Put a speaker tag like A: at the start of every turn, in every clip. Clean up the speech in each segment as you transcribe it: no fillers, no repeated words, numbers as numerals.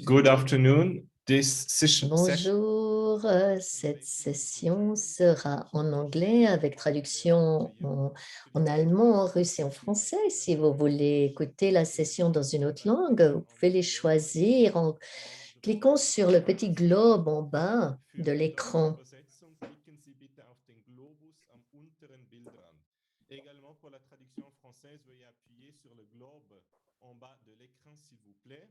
A: Good afternoon. This session.
B: Bonjour, cette session sera en anglais avec traduction en allemand, en russe et en français. Si vous voulez écouter la session dans une autre langue, vous pouvez les choisir en cliquant sur le petit globe en bas de l'écran.
A: Klicken Sie bitte auf den Globus am unteren Bildrand. Également pour la traduction française, veuillez appuyer sur le globe en bas de l'écran, s'il vous plaît.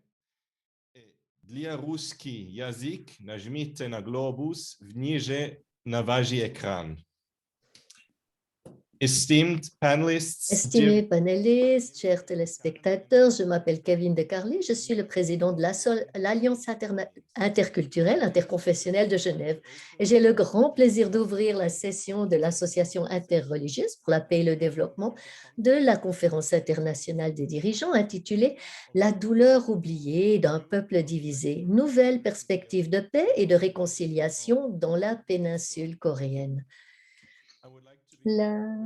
A: Dla ruski jazyk nажмите на globus wniżej na waży ekran. Esteemed panelists,
B: Estimés panélistes, chers téléspectateurs, je m'appelle Kevin De Carli, je suis le président de l'Alliance interculturelle, interconfessionnelle de Genève et j'ai le grand plaisir d'ouvrir la session de l'Association interreligieuse pour la paix et le développement de la conférence internationale des dirigeants intitulée « La douleur oubliée d'un peuple divisé, nouvelles perspectives de paix et de réconciliation dans la péninsule coréenne ». Là,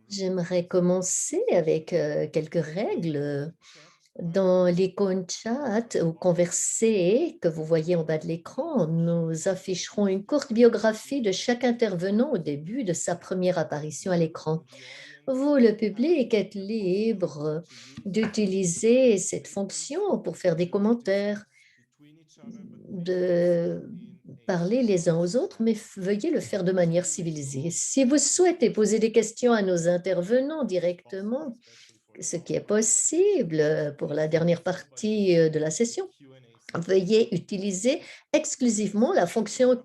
B: j'aimerais commencer avec quelques règles. Dans l'icône chat ou converser que vous voyez en bas de l'écran, nous afficherons une courte biographie de chaque intervenant au début de sa première apparition à l'écran. Vous, le public, êtes libre d'utiliser cette fonction pour faire des commentaires, de parler les uns aux autres, mais veuillez le faire de manière civilisée. Si vous souhaitez poser des questions à nos intervenants directement, ce qui est possible pour la dernière partie de la session, veuillez utiliser exclusivement la fonction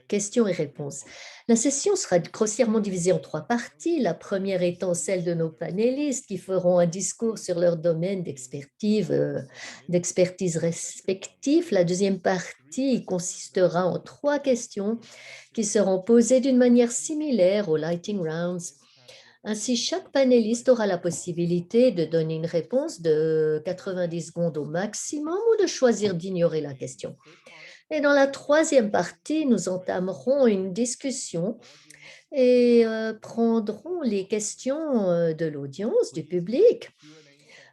B: questions et réponses. La session sera grossièrement divisée en 3 parties, la première étant celle de nos panélistes qui feront un discours sur leur domaine d'expertise respectif. La deuxième partie consistera en 3 questions qui seront posées d'une manière similaire aux Lightning Rounds. Ainsi, chaque panéliste aura la possibilité de donner une réponse de 90 secondes au maximum ou de choisir d'ignorer la question. Et dans la troisième partie, nous entamerons une discussion et prendrons les questions de l'audience, du public.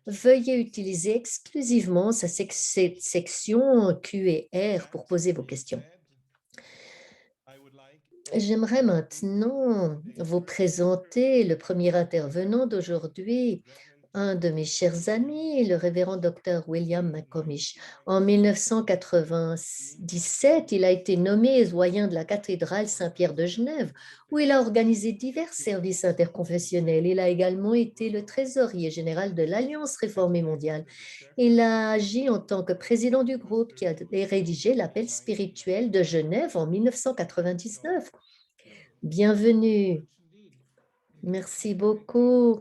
B: Veuillez utiliser exclusivement cette section Q&R pour poser vos questions. J'aimerais maintenant vous présenter le premier intervenant d'aujourd'hui, un de mes chers amis, le révérend Dr William McComish. En 1997, il a été nommé doyen de la cathédrale Saint-Pierre de Genève, où il a organisé divers services interconfessionnels. Il a également été le trésorier général de l'Alliance réformée mondiale. Il a agi en tant que président du groupe qui a rédigé l'appel spirituel de Genève en 1999. Bienvenue. Merci beaucoup.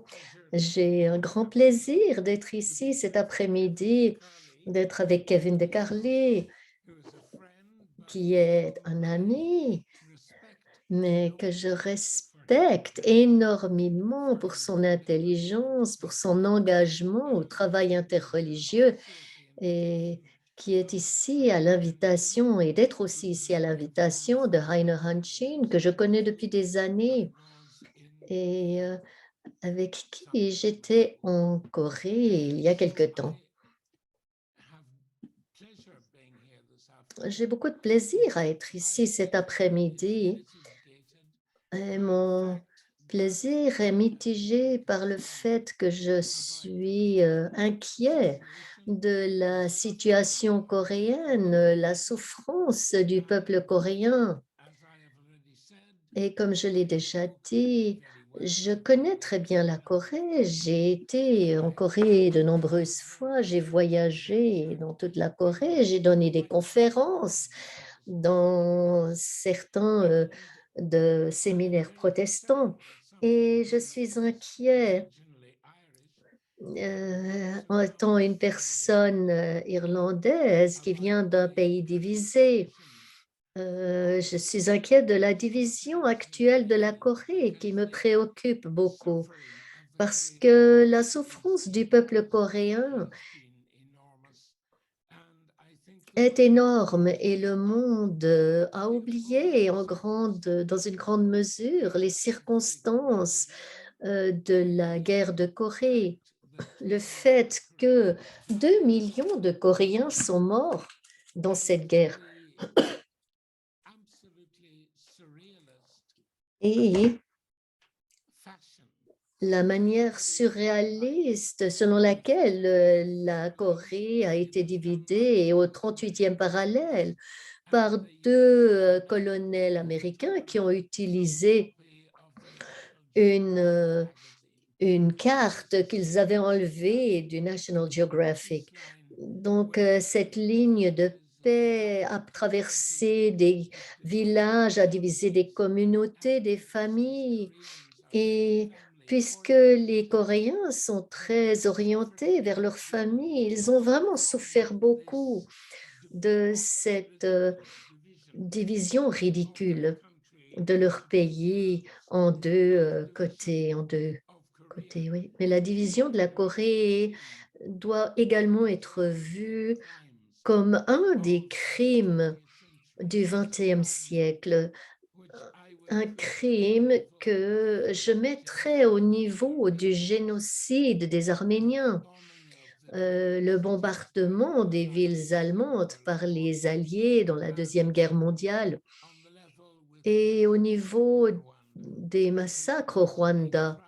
B: J'ai un grand plaisir d'être ici cet après-midi, d'être avec Kevin De Carli, qui est un ami, mais que je respecte énormément pour son intelligence, pour son engagement au travail interreligieux et qui est ici à l'invitation et d'être aussi ici à l'invitation de Rainer Hanshin, que je connais depuis des années et avec qui j'étais en Corée il y a quelque temps. J'ai beaucoup de plaisir à être ici cet après-midi et mon plaisir est mitigé par le fait que je suis inquiet de la situation coréenne, la souffrance du peuple coréen. Et comme je l'ai déjà dit, je connais très bien la Corée. J'ai été en Corée de nombreuses fois. J'ai voyagé dans toute la Corée. J'ai donné des conférences dans certains de séminaires protestants. Et je suis inquiet en étant une personne irlandaise qui vient d'un pays divisé. Je suis inquiète de la division actuelle de la Corée qui me préoccupe beaucoup parce que la souffrance du peuple coréen est énorme et le monde a oublié dans une grande mesure les circonstances de la guerre de Corée. Le fait que 2 millions de Coréens sont morts dans cette guerre. Et la manière surréaliste selon laquelle la Corée a été divisée au 38e parallèle par deux colonels américains qui ont utilisé une, euh, une carte qu'ils avaient enlevée du National Geographic. Donc, cette ligne de paix a traversé des villages, a divisé des communautés, des familles. Et puisque les Coréens sont très orientés vers leur famille, ils ont vraiment souffert beaucoup de cette division ridicule de leur pays en deux côtés, oui. Mais la division de la Corée doit également être vue comme un des crimes du XXe siècle, un crime que je mettrais au niveau du génocide des Arméniens. Le bombardement des villes allemandes par les Alliés dans la Deuxième Guerre mondiale et au niveau des massacres au Rwanda,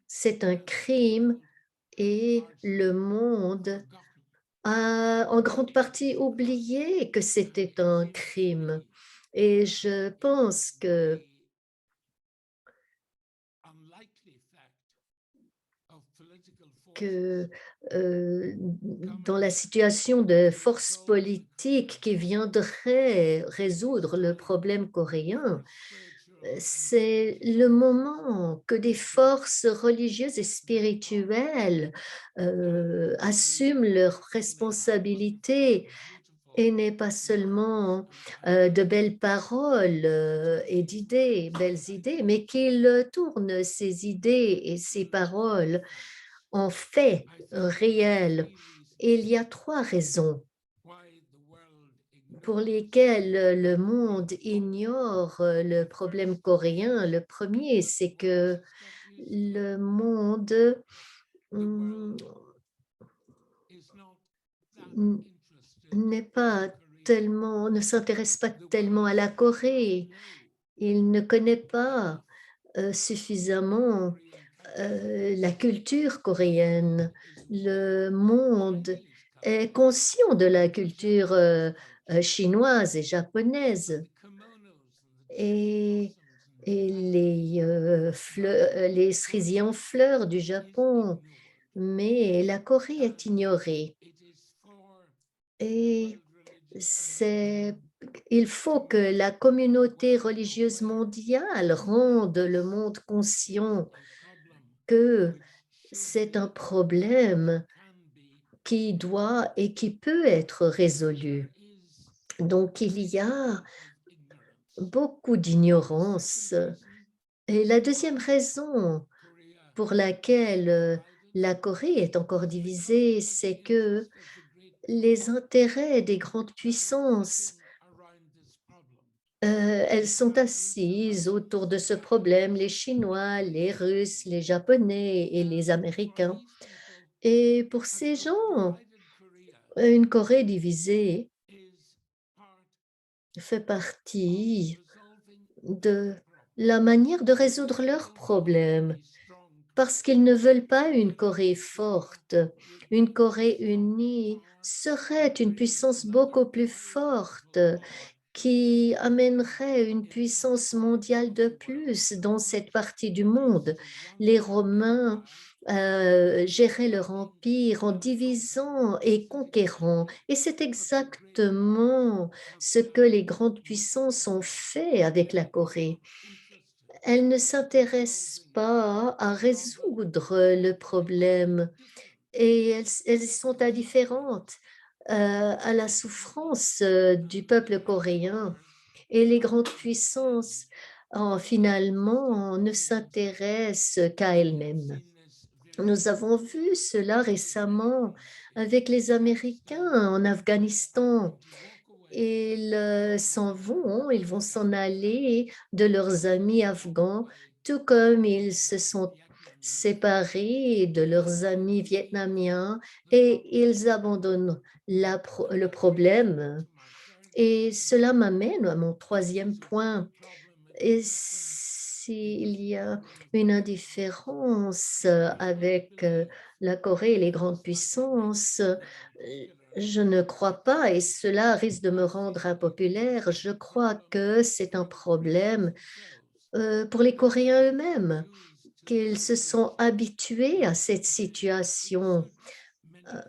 B: c'est un crime et le monde a en grande partie oublié que c'était un crime. Et je pense que dans la situation de force politique qui viendrait résoudre le problème coréen, c'est le moment que des forces religieuses et spirituelles assument leurs responsabilités et n'est pas seulement de belles paroles et d'idées, belles idées, mais qu'ils tournent ces idées et ces paroles en faits réels. Et il y a trois raisons pour lesquelles le monde ignore le problème coréen. Le premier, c'est que le monde mm, n'est pas tellement, ne s'intéresse pas tellement à la Corée. Il ne connaît pas suffisamment la culture coréenne. Le monde est conscient de la culture chinoise et japonaise et, les cerisiers en fleurs du Japon, mais la Corée est ignorée. Et c'est, il faut que la communauté religieuse mondiale rende le monde conscient que c'est un problème qui doit et qui peut être résolu. Donc, il y a beaucoup d'ignorance. Et la deuxième raison pour laquelle la Corée est encore divisée, c'est que les intérêts des grandes puissances, elles sont assises autour de ce problème, les Chinois, les Russes, les Japonais et les Américains. Et pour ces gens, une Corée divisée fait partie de la manière de résoudre leurs problèmes, parce qu'ils ne veulent pas une Corée forte. Une Corée unie serait une puissance beaucoup plus forte qui amènerait une puissance mondiale de plus dans cette partie du monde. Les Romains géraient leur empire en divisant et conquérant. Et c'est exactement ce que les grandes puissances ont fait avec la Corée. Elles ne s'intéressent pas à résoudre le problème et elles sont indifférentes à la souffrance du peuple coréen. Et les grandes puissances, finalement, ne s'intéressent qu'à elles-mêmes. Nous avons vu cela récemment avec les Américains en Afghanistan. Ils s'en vont, ils vont s'en aller de leurs amis afghans, tout comme ils se sont séparés de leurs amis vietnamiens et ils abandonnent le problème Et cela m'amène à mon troisième point. Et s'il y a une indifférence avec la Corée et les grandes puissances, je ne crois pas, et cela risque de me rendre impopulaire, je crois que c'est un problème pour les Coréens eux-mêmes, qu'ils se sont habitués à cette situation. Euh,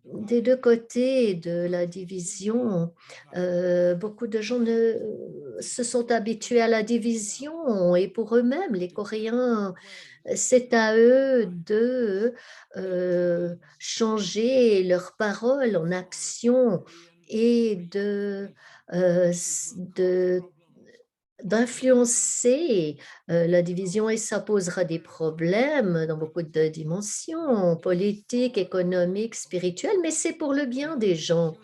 B: Des 2 côtés de la division, beaucoup de gens se sont habitués à la division et pour eux-mêmes, les Coréens, c'est à eux de, changer leurs paroles en actions et de d'influencer la division et ça posera des problèmes dans beaucoup de dimensions, politiques, économiques, spirituelles, mais c'est pour le bien des gens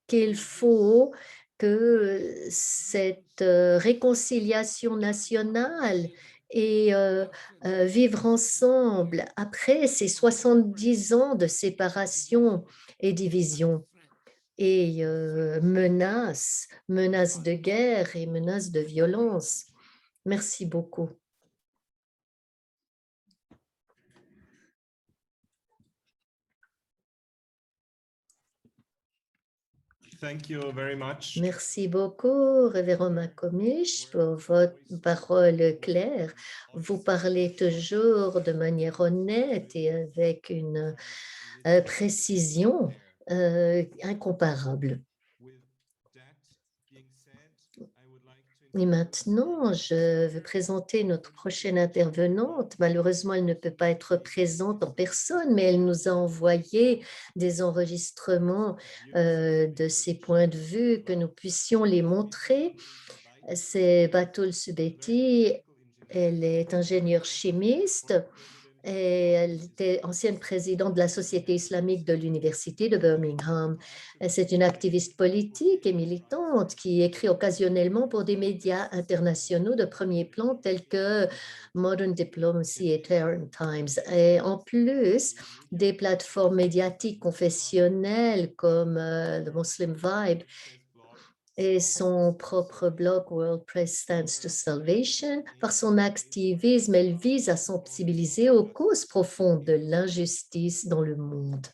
B: qu'il faut que cette réconciliation nationale et vivre ensemble après ces 70 ans de séparation et division et menaces de guerre et menaces de violence. Merci beaucoup.
A: Thank you very much.
B: Merci beaucoup, révérend Macomiche, pour votre parole claire. Vous parlez toujours de manière honnête et avec une précision incomparable.
A: With that being said, I would like to
B: Et
A: introduce
B: maintenant, je vais présenter notre prochaine intervenante. Malheureusement, elle ne peut pas être présente en personne, mais elle nous a envoyé des enregistrements de ses points de vue, que nous puissions les montrer. C'est Batul Subeti. Elle est ingénieure chimiste et elle était ancienne présidente de la Société islamique de l'Université de Birmingham. C'est une activiste politique et militante qui écrit occasionnellement pour des médias internationaux de premier plan tels que Modern Diplomacy et Tehran Times. Et en plus, des plateformes médiatiques confessionnelles comme The Muslim Vibe et son propre blog World Press Stands to Salvation. Par son activisme, elle vise à sensibiliser aux causes profondes de l'injustice dans le monde.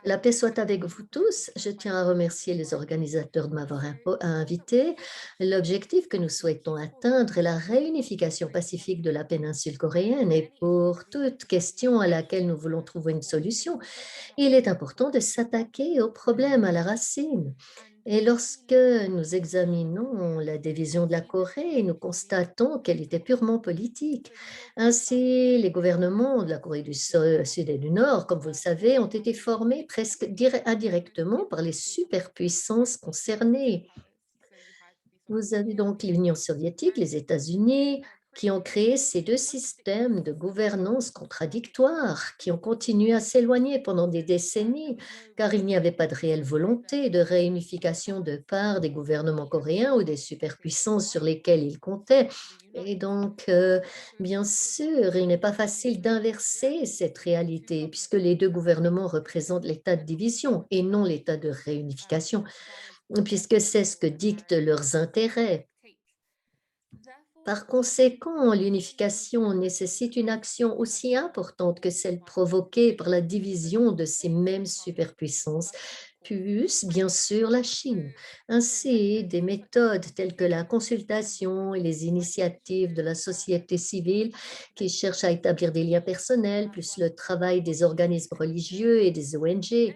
B: La paix soit avec vous tous. Je tiens à remercier les organisateurs de m'avoir invité. L'objectif que nous souhaitons atteindre est la réunification pacifique de la péninsule coréenne et pour toute question à laquelle nous voulons trouver une solution, il est important de s'attaquer au problème à la racine. Et lorsque nous examinons la division de la Corée, nous constatons qu'elle était purement politique. Ainsi, les gouvernements de la Corée du Sud et du Nord, comme vous le savez, ont été formés presque indirectement par les superpuissances concernées. Vous avez donc l'Union soviétique, les États-Unis, qui ont créé ces 2 systèmes de gouvernance contradictoires, qui ont continué à s'éloigner pendant des décennies, car il n'y avait pas de réelle volonté de réunification de part des gouvernements coréens ou des superpuissances sur lesquelles ils comptaient. Et donc, bien sûr, il n'est pas facile d'inverser cette réalité, puisque les 2 gouvernements représentent l'état de division et non l'état de réunification, puisque c'est ce que dictent leurs intérêts. Par conséquent, l'unification nécessite une action aussi importante que celle provoquée par la division de ces mêmes superpuissances, plus bien sûr la Chine. Ainsi, des méthodes telles que la consultation et les initiatives de la société civile qui cherchent à établir des liens personnels, plus le travail des organismes religieux et des ONG,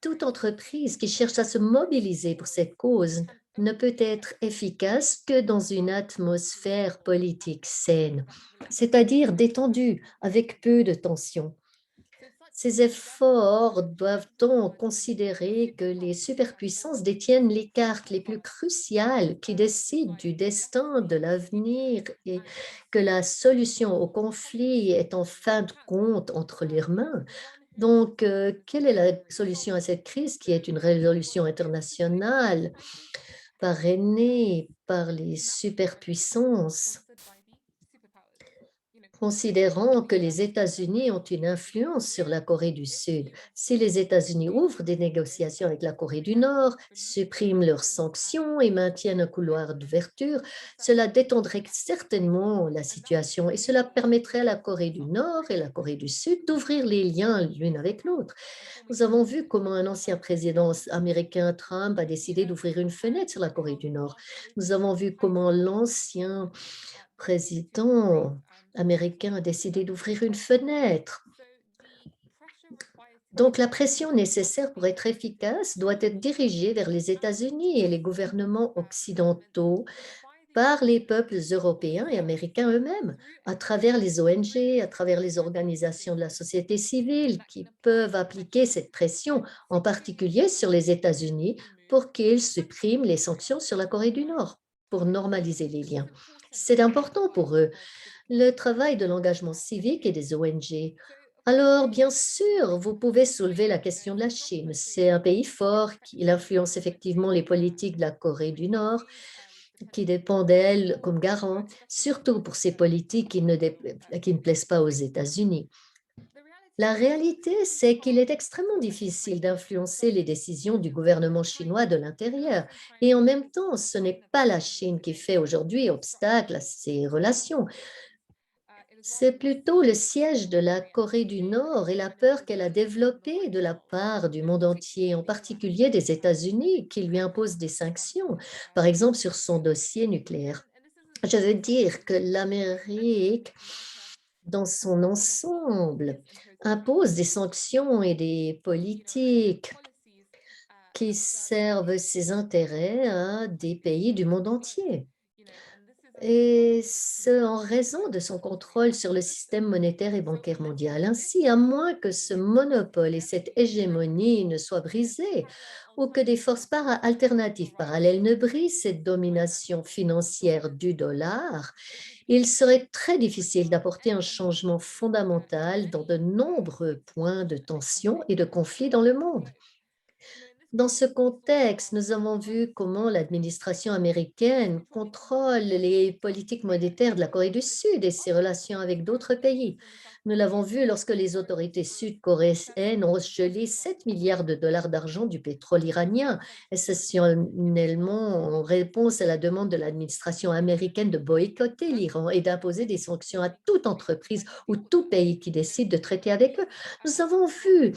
B: toute entreprise qui cherche à se mobiliser pour cette cause ne peut être efficace que dans une atmosphère politique saine, c'est-à-dire détendue, avec peu de tension. Ces efforts doivent donc considérer que les superpuissances détiennent les cartes les plus cruciales qui décident du destin, de l'avenir et que la solution au conflit est en fin de compte entre leurs mains. Donc, quelle est la solution à cette crise qui est une résolution internationale parrainée par les superpuissances? considérant que les États-Unis ont une influence sur la Corée du Sud. Si les États-Unis ouvrent des négociations avec la Corée du Nord, suppriment leurs sanctions et maintiennent un couloir d'ouverture, cela détendrait certainement la situation et cela permettrait à la Corée du Nord et la Corée du Sud d'ouvrir les liens l'une avec l'autre. Nous avons vu comment un ancien président américain, Trump, a décidé d'ouvrir une fenêtre sur la Corée du Nord. Nous avons vu comment l'ancien président américain a décidé d'ouvrir une fenêtre. Donc la pression nécessaire pour être efficace doit être dirigée vers les États-Unis et les gouvernements occidentaux par les peuples européens et américains eux-mêmes, à travers les ONG, à travers les organisations de la société civile qui peuvent appliquer cette pression, en particulier sur les États-Unis, pour qu'ils suppriment les sanctions sur la Corée du Nord, pour normaliser les liens. C'est important pour eux, le travail de l'engagement civique et des ONG. Alors, bien sûr, vous pouvez soulever la question de la Chine. C'est un pays fort, il influence effectivement les politiques de la Corée du Nord, qui dépend d'elle comme garant, surtout pour ces politiques qui ne plaisent pas aux États-Unis. La réalité, c'est qu'il est extrêmement difficile d'influencer les décisions du gouvernement chinois de l'intérieur. Et en même temps, ce n'est pas la Chine qui fait aujourd'hui obstacle à ces relations. C'est plutôt le siège de la Corée du Nord et la peur qu'elle a développée de la part du monde entier, en particulier des États-Unis, qui lui imposent des sanctions, par exemple sur son dossier nucléaire. Je veux dire que l'Amérique, dans son ensemble, impose des sanctions et des politiques qui servent ses intérêts à des pays du monde entier. Et ce, en raison de son contrôle sur le système monétaire et bancaire mondial. Ainsi, à moins que ce monopole et cette hégémonie ne soient brisés, ou que des forces alternatives parallèles ne brisent cette domination financière du dollar, il serait très difficile d'apporter un changement fondamental dans de nombreux points de tension et de conflit dans le monde. Dans ce contexte, nous avons vu comment l'administration américaine contrôle les politiques monétaires de la Corée du Sud et ses relations avec d'autres pays. Nous l'avons vu lorsque les autorités sud-coréennes ont gelé 7 milliards de dollars d'argent du pétrole iranien, essentiellement en réponse à la demande de l'administration américaine de boycotter l'Iran et d'imposer des sanctions à toute entreprise ou tout pays qui décide de traiter avec eux. Nous avons vu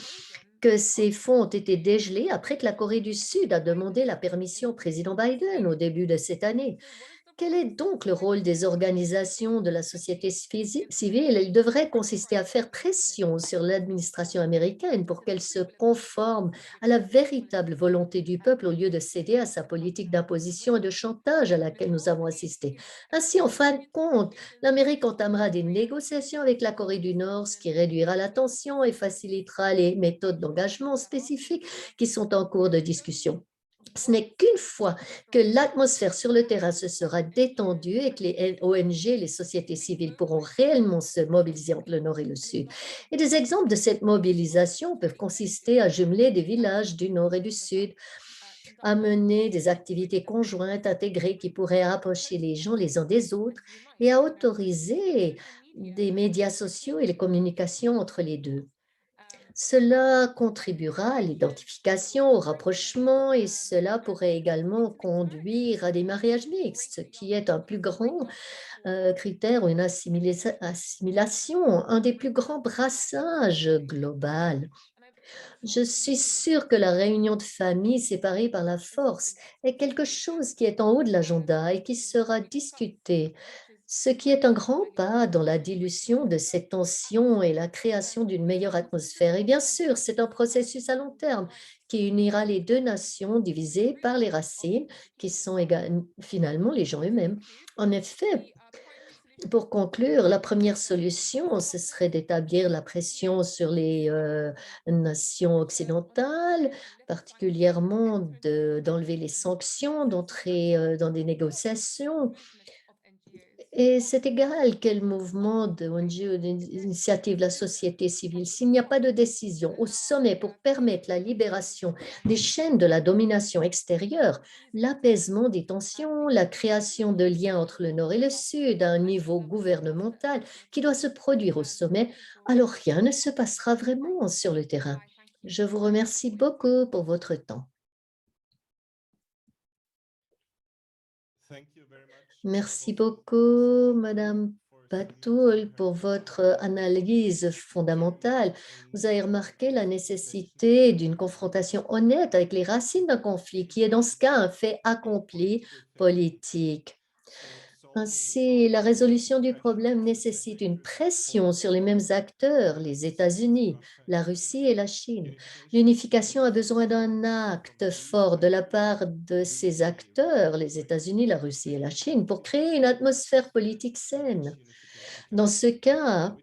B: que ces fonds ont été dégelés après que la Corée du Sud a demandé la permission au président Biden au début de cette année. Quel est donc le rôle des organisations de la société civile? Il devrait consister à faire pression sur l'administration américaine pour qu'elle se conforme à la véritable volonté du peuple au lieu de céder à sa politique d'imposition et de chantage à laquelle nous avons assisté. Ainsi, en fin de compte, l'Amérique entamera des négociations avec la Corée du Nord, ce qui réduira la tension et facilitera les méthodes d'engagement spécifiques qui sont en cours de discussion. Ce n'est qu'une fois que l'atmosphère sur le terrain se sera détendue et que les ONG, les sociétés civiles pourront réellement se mobiliser entre le Nord et le Sud. Et des exemples de cette mobilisation peuvent consister à jumeler des villages du Nord et du Sud, à mener des activités conjointes intégrées qui pourraient rapprocher les gens les uns des autres et à autoriser des médias sociaux et les communications entre les deux. Cela contribuera à l'identification, au rapprochement et cela pourrait également conduire à des mariages mixtes, ce qui est un plus grand critère ou une assimilation, un des plus grands brassages global. Je suis sûre que la réunion de famille séparée par la force est quelque chose qui est en haut de l'agenda et qui sera discuté, ce qui est un grand pas dans la dilution de ces tensions et la création d'une meilleure atmosphère. Et bien sûr, c'est un processus à long terme qui unira les deux nations divisées par les racines, qui sont finalement les gens eux-mêmes. En effet, pour conclure, la première solution, ce serait d'établir la pression sur les nations occidentales, particulièrement d'enlever les sanctions, d'entrer dans des négociations Et c'est égal quel mouvement de ONG ou d'initiative de la société civile, s'il n'y a pas de décision au sommet pour permettre la libération des chaînes de la domination extérieure, l'apaisement des tensions, la création de liens entre le Nord et le Sud à un niveau gouvernemental qui doit se produire au sommet, alors rien ne se passera vraiment sur le terrain. Je vous remercie beaucoup pour votre temps. Merci beaucoup, Madame Patoul, pour votre analyse fondamentale. Vous avez remarqué la nécessité d'une confrontation honnête avec les racines d'un conflit, qui est dans ce cas un fait accompli politique. Ainsi, la résolution du problème nécessite une pression sur les mêmes acteurs, les États-Unis, la Russie et la Chine. L'unification a besoin d'un acte fort de la part de ces acteurs, les États-Unis, la Russie et la Chine, pour créer une atmosphère politique saine. Dans ce cas,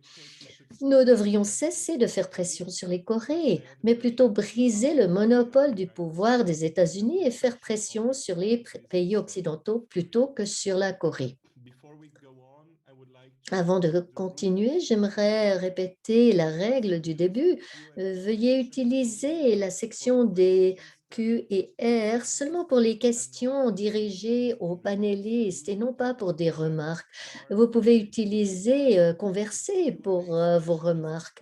B: nous devrions cesser de faire pression sur les Corées, mais plutôt briser le monopole du pouvoir des États-Unis et faire pression sur les pays occidentaux plutôt que sur la Corée. Avant de continuer, j'aimerais répéter la règle du début. Veuillez utiliser la section des Q et R seulement pour les questions dirigées aux panélistes et non pas pour des remarques. Vous pouvez utiliser converser pour vos remarques.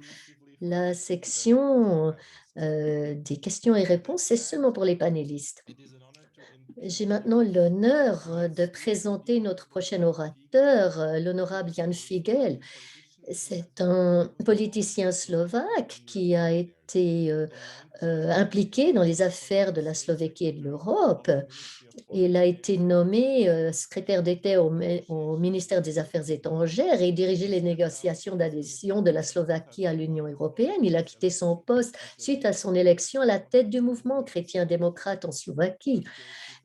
B: La section des questions et réponses, c'est seulement pour les panélistes. J'ai maintenant l'honneur de présenter notre prochain orateur, l'honorable Jan Figel. C'est un politicien slovaque qui a été impliqué dans les affaires de la Slovaquie et de l'Europe. Il a été nommé secrétaire d'État au ministère des Affaires étrangères et dirigeait les négociations d'adhésion de la Slovaquie à l'Union européenne. Il a quitté son poste suite à son élection à la tête du mouvement chrétien-démocrate en Slovaquie.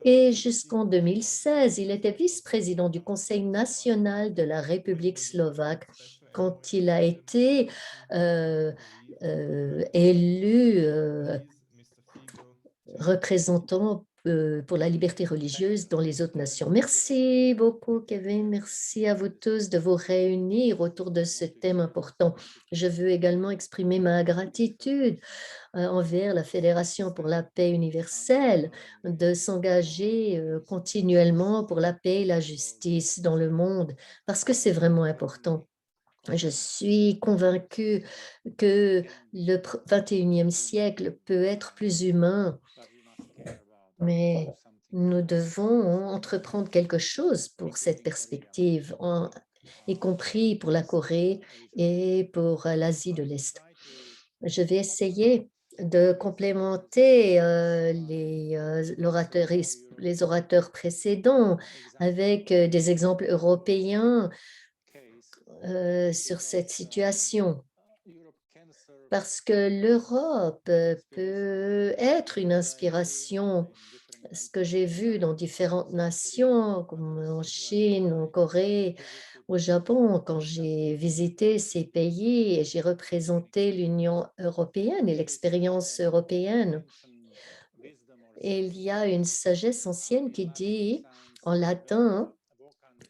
B: Et jusqu'en 2016, il était vice-président du Conseil national de la République slovaque quand il a été élu représentant pour la liberté religieuse dans les autres nations. Merci beaucoup, Kevin. Merci à vous tous de vous réunir autour de ce thème important. Je veux également exprimer ma gratitude envers la Fédération pour la paix universelle de s'engager continuellement pour la paix et la justice dans le monde, parce que c'est vraiment important. Je suis convaincue que le 21e siècle peut être plus humain, mais nous devons entreprendre quelque chose pour cette perspective, y compris pour la Corée et pour l'Asie de l'Est. Je vais essayer de complémenter les orateurs précédents avec des exemples européens sur cette situation. Parce que l'Europe peut être une inspiration. Ce que j'ai vu dans différentes nations, comme en Chine, en Corée, au Japon, quand j'ai visité ces pays et j'ai représenté l'Union européenne et l'expérience européenne, et il y a une sagesse ancienne qui dit en latin,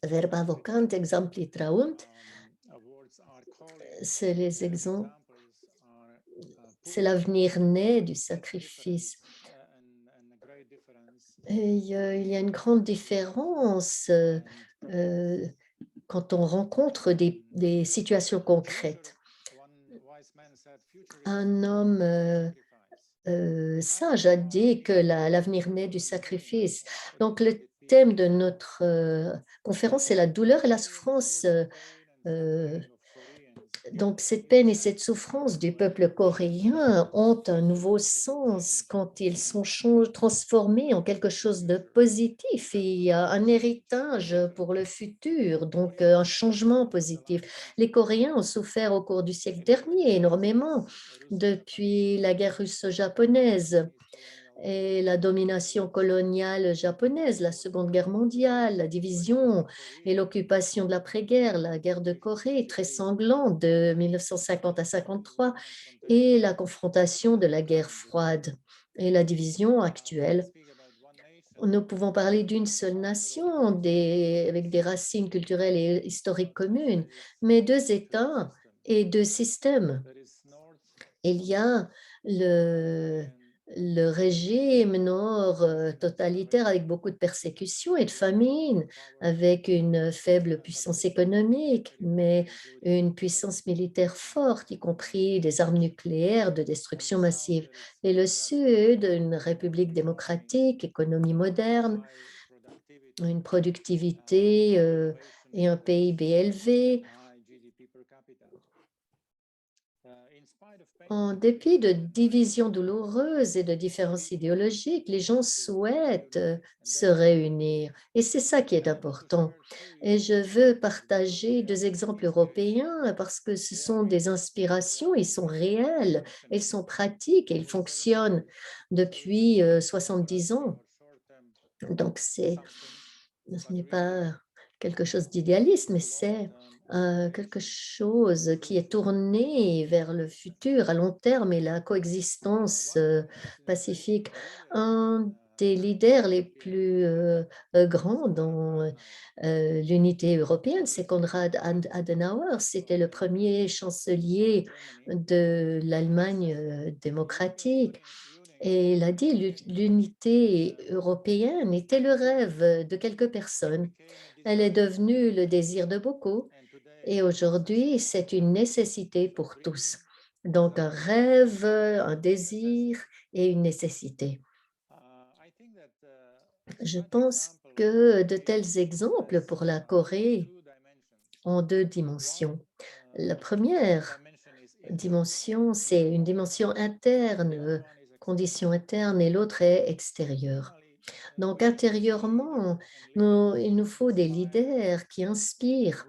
B: verba vocant exempli traunt, c'est les exemples, c'est l'avenir né du sacrifice. Et il y a une grande différence quand on rencontre des situations concrètes. Un homme sage a dit que l'avenir naît du sacrifice. Donc, le thème de notre conférence, c'est la douleur et la souffrance. Donc, cette peine et cette souffrance du peuple coréen ont un nouveau sens quand ils sont transformés en quelque chose de positif et un héritage pour le futur, donc un changement positif. Les Coréens ont souffert au cours du siècle dernier énormément depuis la guerre russo-japonaise et la domination coloniale japonaise, la Seconde Guerre mondiale, la division et l'occupation de l'après-guerre, la guerre de Corée, très sanglante de 1950 à 53, et la confrontation de la guerre froide et la division actuelle. Nous pouvons parler d'une seule nation avec des racines culturelles et historiques communes, mais deux États et deux systèmes. Il y a le, le régime nord totalitaire avec beaucoup de persécutions et de famine, avec une faible puissance économique, mais une puissance militaire forte, y compris des armes nucléaires de destruction massive. Et le sud, une république démocratique, économie moderne, une productivité et un PIB élevé. En dépit de divisions douloureuses et de différences idéologiques, les gens souhaitent se réunir et c'est ça qui est important. Et je veux partager deux exemples européens parce que ce sont des inspirations, ils sont réels, ils sont pratiques et ils fonctionnent depuis 70 ans. Donc ce n'est pas quelque chose d'idéaliste, mais c'est quelque chose qui est tourné vers le futur à long terme et la coexistence pacifique. Un des leaders les plus grands dans l'unité européenne, c'est Konrad Adenauer. C'était le premier chancelier de l'Allemagne démocratique. Et il a dit l'unité européenne était le rêve de quelques personnes. Elle est devenue le désir de beaucoup et aujourd'hui, c'est une nécessité pour tous. Donc un rêve, un désir et une nécessité. Je pense que de tels exemples pour la Corée ont deux dimensions. La première dimension, c'est une dimension interne, condition interne, et l'autre est extérieure. Donc intérieurement, il nous faut des leaders qui inspirent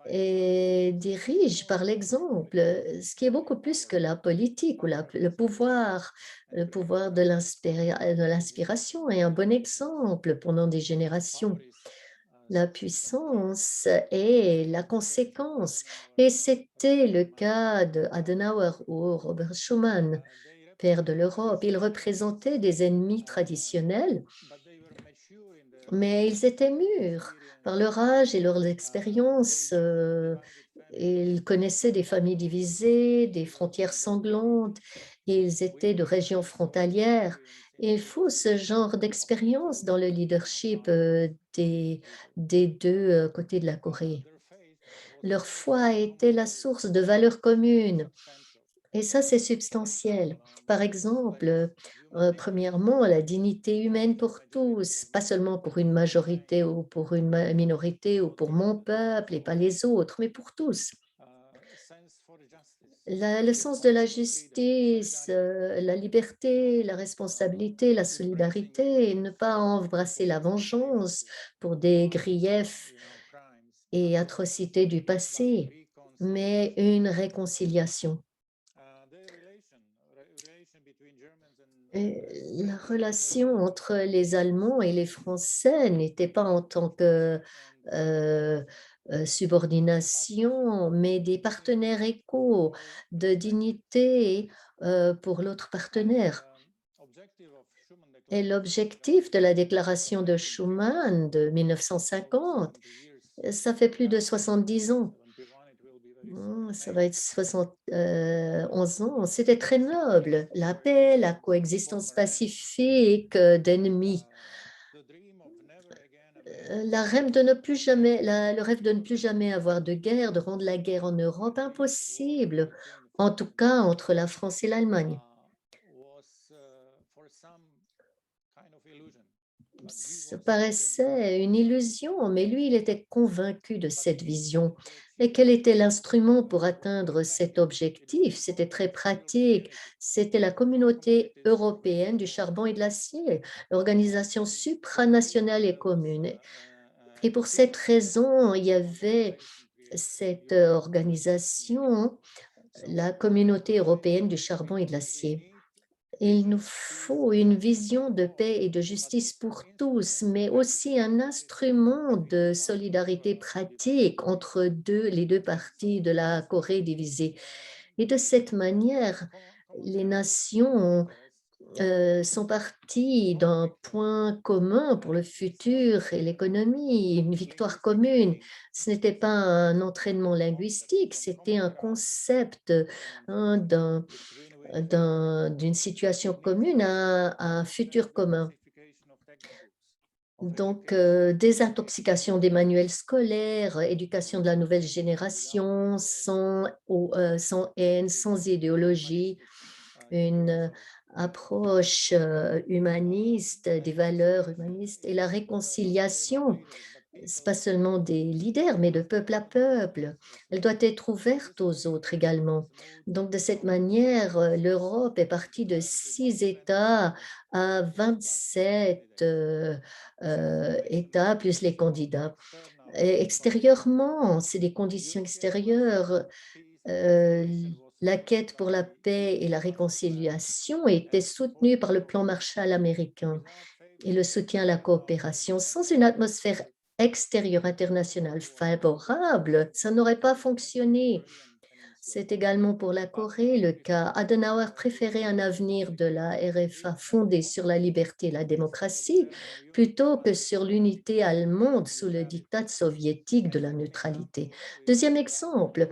B: et dirigent par l'exemple, ce qui est beaucoup plus que la politique ou le pouvoir de de l'inspiration est un bon exemple pendant des générations. La puissance est la conséquence et c'était le cas de Adenauer ou Robert Schuman, père de l'Europe. Ils représentaient des ennemis traditionnels, mais ils étaient mûrs par leur âge et leurs expériences. Ils connaissaient des familles divisées, des frontières sanglantes. Ils étaient de régions frontalières. Il faut ce genre d'expérience dans le leadership des deux côtés de la Corée. Leur foi était la source de valeurs communes et ça, c'est substantiel. Par exemple, premièrement, la dignité humaine pour tous, pas seulement pour une majorité ou pour une minorité ou pour mon peuple et pas les autres, mais pour tous. Le sens de la justice, la liberté, la responsabilité, la solidarité, et ne pas embrasser la vengeance pour des griefs et atrocités du passé, mais une réconciliation. La relation entre les Allemands et les Français n'était pas en tant que euh, subordination, mais des partenaires égaux, de dignité pour l'autre partenaire. Et l'objectif de la déclaration de Schuman de 1950, ça fait plus de 70 ans. Ça va être 71 ans. C'était très noble, la paix, la coexistence pacifique d'ennemis. Le rêve de ne plus jamais avoir de guerre, de rendre la guerre en Europe impossible, en tout cas entre la France et l'Allemagne. Ça paraissait une illusion, mais lui, il était convaincu de cette vision. Et quel était l'instrument pour atteindre cet objectif? C'était très pratique. C'était la communauté européenne du charbon et de l'acier, l'organisation supranationale et commune. Et pour cette raison, il y avait cette organisation, la communauté européenne du charbon et de l'acier. Il nous faut une vision de paix et de justice pour tous, mais aussi un instrument de solidarité pratique entre les deux parties de la Corée divisée. Et de cette manière, les nations sont partis d'un point commun pour le futur et l'économie, une victoire commune. Ce n'était pas un entraînement linguistique, c'était un concept hein, d'une situation commune à un futur commun. Donc, désintoxication des manuels scolaires, éducation de la nouvelle génération, sans haine, sans idéologie, une approche humaniste, des valeurs humanistes et la réconciliation. C'est pas seulement des leaders, mais de peuple à peuple. Elle doit être ouverte aux autres également. Donc, de cette manière, l'Europe est partie de 6 États à 27 États, plus les candidats. Et extérieurement, c'est des conditions extérieures. euh, la quête pour la paix et la réconciliation était soutenue par le plan Marshall américain et le soutien à la coopération. Sans une atmosphère extérieure internationale favorable, ça n'aurait pas fonctionné. C'est également pour la Corée le cas. Adenauer préférait un avenir de la RFA fondé sur la liberté et la démocratie plutôt que sur l'unité allemande sous le diktat soviétique de la neutralité. Deuxième exemple,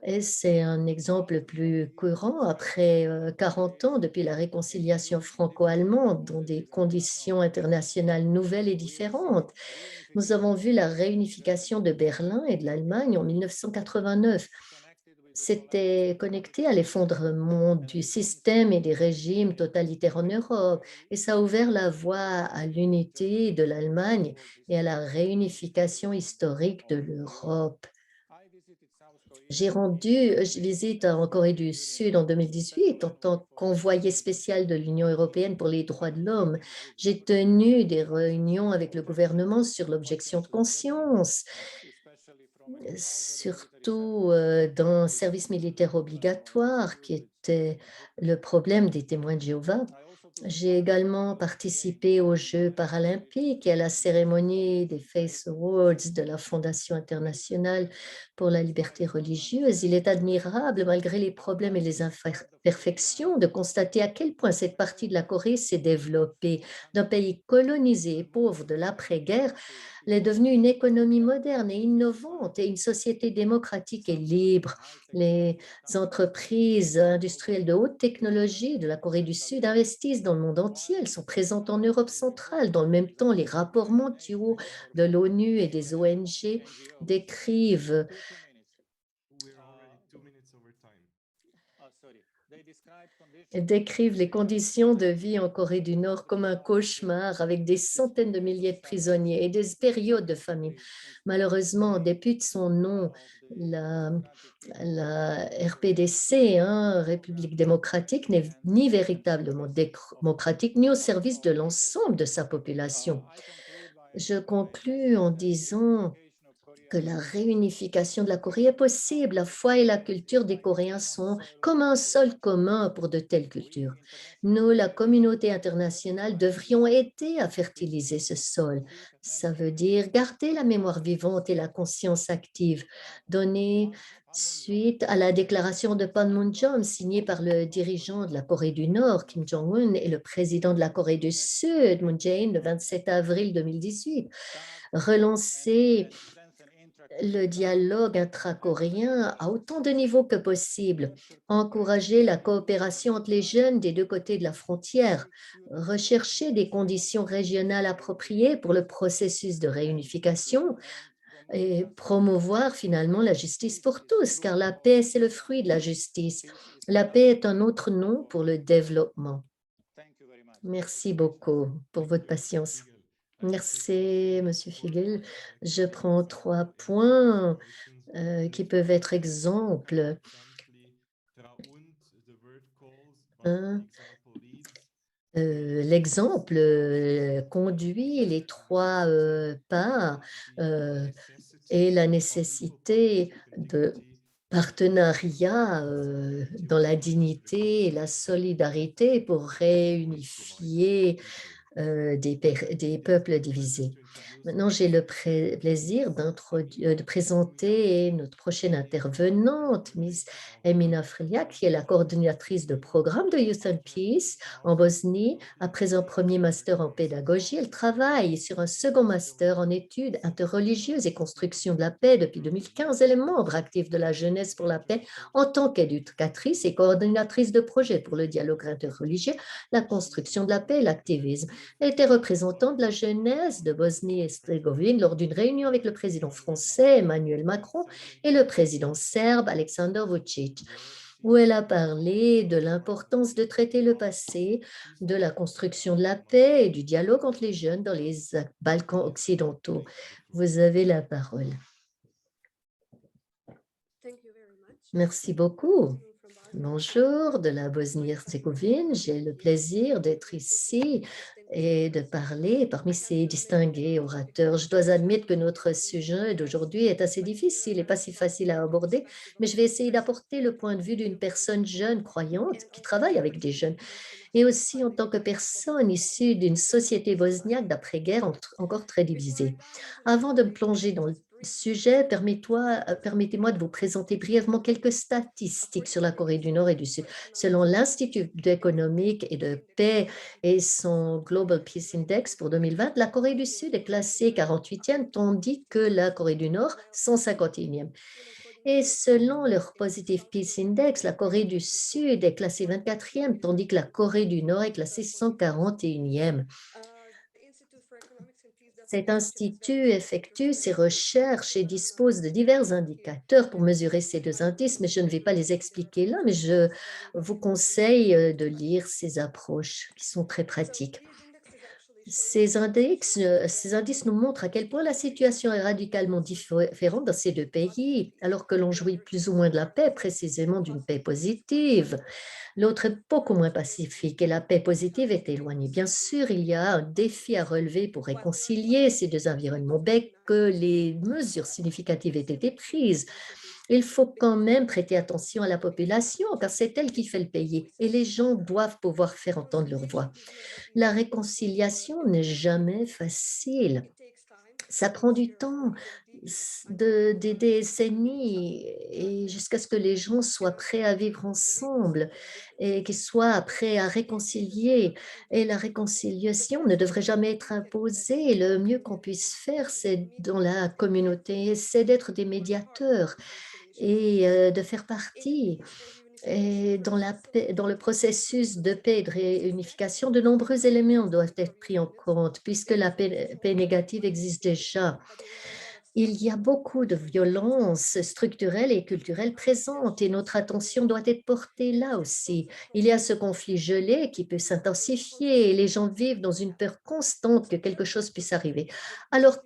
B: et c'est un exemple plus courant après 40 ans depuis la réconciliation franco-allemande dans des conditions internationales nouvelles et différentes. Nous avons vu la réunification de Berlin et de l'Allemagne en 1989. C'était connecté à l'effondrement du système et des régimes totalitaires en Europe et ça a ouvert la voie à l'unité de l'Allemagne et à la réunification historique de l'Europe. J'ai rendu visite en Corée du Sud en 2018 en tant qu'envoyé spécial de l'Union européenne pour les droits de l'homme. J'ai tenu des réunions avec le gouvernement sur l'objection de conscience, surtout dans un service militaire obligatoire qui était le problème des témoins de Jéhovah. J'ai également participé aux Jeux paralympiques et à la cérémonie des Face Awards de la Fondation internationale pour la liberté religieuse. Il est admirable, malgré les problèmes et les imperfections, de constater à quel point cette partie de la Corée s'est développée. D'un pays colonisé et pauvre de l'après-guerre, elle est devenue une économie moderne et innovante et une société démocratique et libre. Les entreprises industrielles de haute technologie de la Corée du Sud investissent dans le monde entier. Elles sont présentes en Europe centrale. Dans le même temps, les rapports mondiaux de l'ONU et des ONG décrivent
A: We're already 2 minutes over time.
B: décrivent les conditions de vie en Corée du Nord comme un cauchemar avec des centaines de milliers de prisonniers et des périodes de famine. Malheureusement, depuis de son nom, la, la RPDC, hein, République démocratique, n'est ni véritablement démocratique ni au service de l'ensemble de sa population. Je conclus en disant que la réunification de la Corée est possible. La foi et la culture des Coréens sont comme un sol commun pour de telles cultures. Nous, la communauté internationale, devrions aider à fertiliser ce sol. Ça veut dire garder la mémoire vivante et la conscience active, donner suite à la déclaration de Panmunjom signée par le dirigeant de la Corée du Nord, Kim Jong-un, et le président de la Corée du Sud, Moon Jae-in, le 27 avril 2018. Relancer le dialogue intracoréen à autant de niveaux que possible, encourager la coopération entre les jeunes des deux côtés de la frontière, rechercher des conditions régionales appropriées pour le processus de réunification et promouvoir finalement la justice pour tous, car la paix, c'est le fruit de la justice. La paix est un autre nom pour le développement. Merci beaucoup pour votre patience.
A: Figel,
B: Merci, Monsieur Figel. Je prends 3 points qui peuvent être exemples. Un, l'exemple conduit les 3 pas et la nécessité de partenariat dans la dignité et la solidarité pour réunifier des peuples divisés. Maintenant, j'ai le plaisir de présenter notre prochaine intervenante, Miss Emina Friliak, qui est la coordinatrice de programme de Youth and Peace en Bosnie. Après un premier master en pédagogie, elle travaille sur un second master en études interreligieuses et construction de la paix depuis 2015. Elle est membre active de la Jeunesse pour la paix en tant qu'éducatrice et coordinatrice de projet pour le dialogue interreligieux, la construction de la paix et l'activisme. Elle était représentante de la jeunesse de Bosnie-Herzégovine lors d'une réunion avec le président français Emmanuel Macron et le président serbe Aleksandar Vučić, où elle a parlé de l'importance de traiter le passé, de la construction de la paix et du dialogue entre les jeunes dans les Balkans occidentaux. Vous avez la parole. Merci beaucoup. Bonjour de la Bosnie-Herzégovine. J'ai le plaisir d'être ici et de parler parmi ces distingués orateurs. Je dois admettre que notre sujet d'aujourd'hui est assez difficile et pas si facile à aborder, mais je vais essayer d'apporter le point de vue d'une personne jeune, croyante, qui travaille avec des jeunes, et aussi en tant que personne issue d'une société bosniaque d'après-guerre encore très divisée. Avant de me plonger dans le sujet, permettez-moi de vous présenter brièvement quelques statistiques sur la Corée du Nord et du Sud. Selon l'Institut économique et de paix et son Global Peace Index pour 2020, la Corée du Sud est classée 48e, tandis que la Corée du Nord 151e. Et selon leur Positive Peace Index, la Corée du Sud est classée 24e, tandis que la Corée du Nord est classée 141e. Cet institut effectue ses recherches et dispose de divers indicateurs pour mesurer ces deux indices, mais je ne vais pas les expliquer là, mais je vous conseille de lire ces approches qui sont très pratiques. Ces indices nous montrent à quel point la situation est radicalement différente dans ces deux pays, alors que l'on jouit plus ou moins de la paix, précisément d'une paix positive. L'autre est beaucoup moins pacifique et la paix positive est éloignée. Bien sûr, il y a un défi à relever pour réconcilier ces deux environnements, bien que les mesures significatives aient été prises. Il faut quand même prêter attention à la population, car c'est elle qui fait le payer et les gens doivent pouvoir faire entendre leur voix. La réconciliation n'est jamais facile. Ça prend du temps, des décennies, et jusqu'à ce que les gens soient prêts à vivre ensemble et qu'ils soient prêts à réconcilier. Et la réconciliation ne devrait jamais être imposée. Le mieux qu'on puisse faire, c'est dans la communauté, c'est d'être des médiateurs et de faire partie. Et dans le processus de paix et de réunification, de nombreux éléments doivent être pris en compte puisque la paix négative existe déjà. Il y a beaucoup de violences structurelles et culturelles présentes et notre attention doit être portée là aussi. Il y a ce conflit gelé qui peut s'intensifier et les gens vivent dans une peur constante que quelque chose puisse arriver. Alors,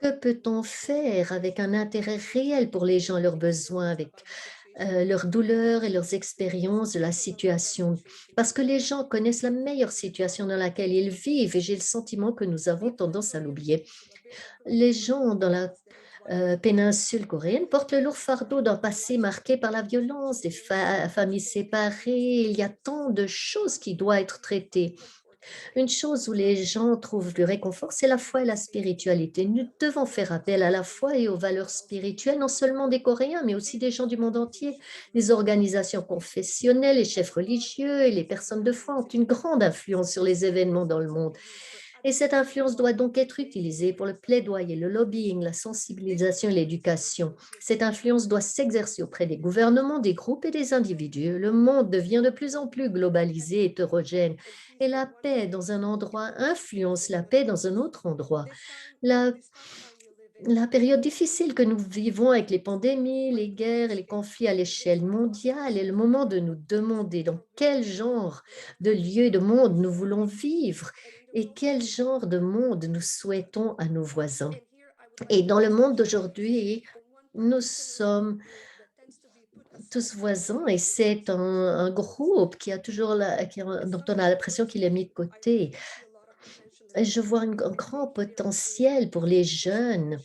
B: que peut-on faire avec un intérêt réel pour les gens, leurs besoins, avec leurs douleurs et leurs expériences de la situation? Parce que les gens connaissent la meilleure situation dans laquelle ils vivent et j'ai le sentiment que nous avons tendance à l'oublier. Les gens dans la péninsule coréenne portent le lourd fardeau d'un passé marqué par la violence, des familles séparées. Il y a tant de choses qui doivent être traitées. Une chose où les gens trouvent du réconfort, c'est la foi et la spiritualité. Nous devons faire appel à la foi et aux valeurs spirituelles, non seulement des Coréens, mais aussi des gens du monde entier. Les organisations confessionnelles, les chefs religieux et les personnes de foi ont une grande influence sur les événements dans le monde. Et cette influence doit donc être utilisée pour le plaidoyer, le lobbying, la sensibilisation et l'éducation. Cette influence doit s'exercer auprès des gouvernements, des groupes et des individus. Le monde devient de plus en plus globalisé et hétérogène. Et la paix dans un endroit influence la paix dans un autre endroit. La, la période difficile que nous vivons avec les pandémies, les guerres et les conflits à l'échelle mondiale est le moment de nous demander dans quel genre de lieu et de monde nous voulons vivre et quel genre de monde nous souhaitons à nos voisins. Et dans le monde d'aujourd'hui, nous sommes tous voisins et c'est un groupe qui a toujours dont on a l'impression qu'il est mis de côté. Et je vois un grand potentiel pour les jeunes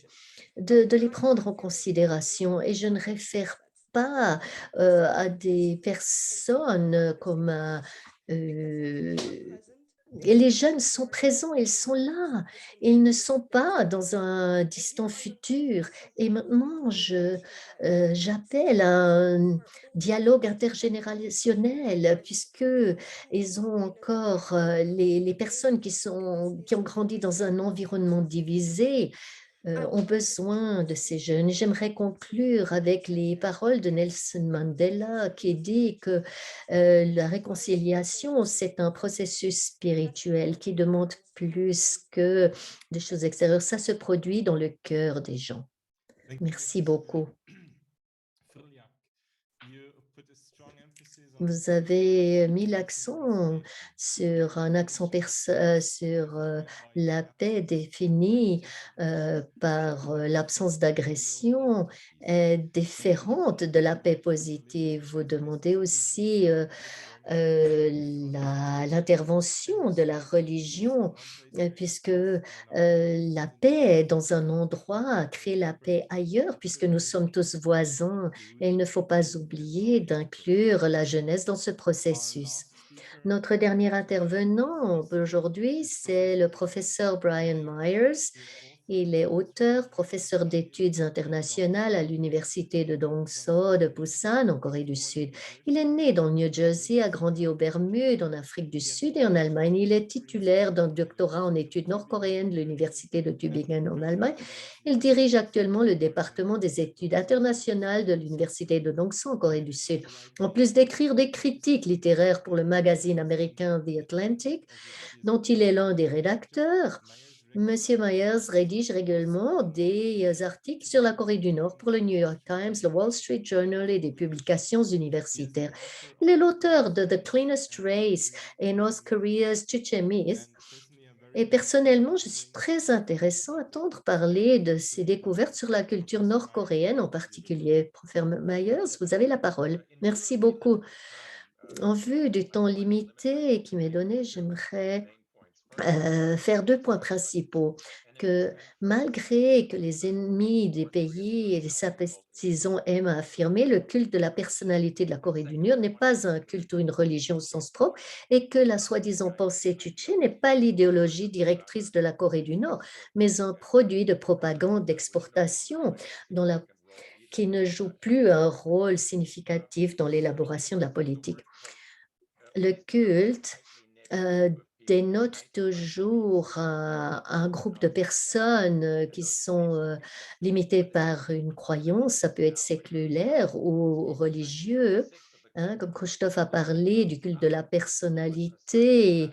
B: de les prendre en considération et je ne réfère pas à des personnes comme euh, et les jeunes sont présents, ils sont là, ils ne sont pas dans un distant futur. Et maintenant, j'appelle à un dialogue intergénérationnel puisque ils ont encore les personnes qui ont grandi dans un environnement divisé ont besoin de ces jeunes. J'aimerais conclure avec les paroles de Nelson Mandela qui dit que la réconciliation, c'est un processus spirituel qui demande plus que des choses extérieures. Ça se produit dans le cœur des gens.
A: Thank you,
B: Merci
A: Mrs.
B: beaucoup.
A: Fruliak. You put a strong emphasis on the
B: Vous
A: crucial
B: avez mis
A: peace
B: l'accent
A: reconciliation,
B: sur un accent sur
A: by
B: la paix
A: practicing
B: définie par
A: collaboration,
B: l'absence d'agression
A: multiculturality,
B: est
A: making
B: différente de la paix positive. Vous
A: religious
B: demandez aussi
A: liberation
B: l'intervention de la religion, puisque la paix dans un endroit crée la paix ailleurs, puisque nous sommes tous voisins. Et il ne faut pas oublier d'inclure la jeunesse dans ce processus. Notre dernier intervenant aujourd'hui, c'est le professeur Brian Myers. Il est auteur, professeur d'études internationales à l'université de Dongseo de Busan, en Corée du Sud. Il est né dans le New Jersey, a grandi aux Bermudes, en Afrique du Sud et en Allemagne. Il est titulaire d'un doctorat en études nord-coréennes de l'université de Tübingen en Allemagne. Il dirige actuellement le département des études internationales de l'université de Dongseo en Corée du Sud. En plus d'écrire des critiques littéraires pour le magazine américain The Atlantic, dont il est l'un des rédacteurs, Monsieur Myers rédige régulièrement des articles sur la Corée du Nord pour le New York Times, le Wall Street Journal et des publications universitaires. Il est l'auteur de The Cleanest Race et North Korea's Chuche Myth. Et personnellement, je suis très intéressant à entendre parler de ses découvertes sur la culture nord-coréenne en particulier. Professeur Myers, vous avez la parole. Merci beaucoup. En vue du temps limité qui m'est donné, j'aimerais faire 2 points principaux, que malgré que les ennemis des pays et les sympathisants aiment à affirmer, le culte de la personnalité de la Corée du Nord n'est pas un culte ou une religion au sens propre et que la soi-disant pensée tchétchène n'est pas l'idéologie directrice de la Corée du Nord, mais un produit de propagande d'exportation dont qui ne joue plus un rôle significatif dans l'élaboration de la politique. Le culte euh, dénote toujours un groupe de personnes qui sont limitées par une croyance, ça peut être séculaire ou religieux, hein, comme Khrushchev a parlé du culte de la personnalité.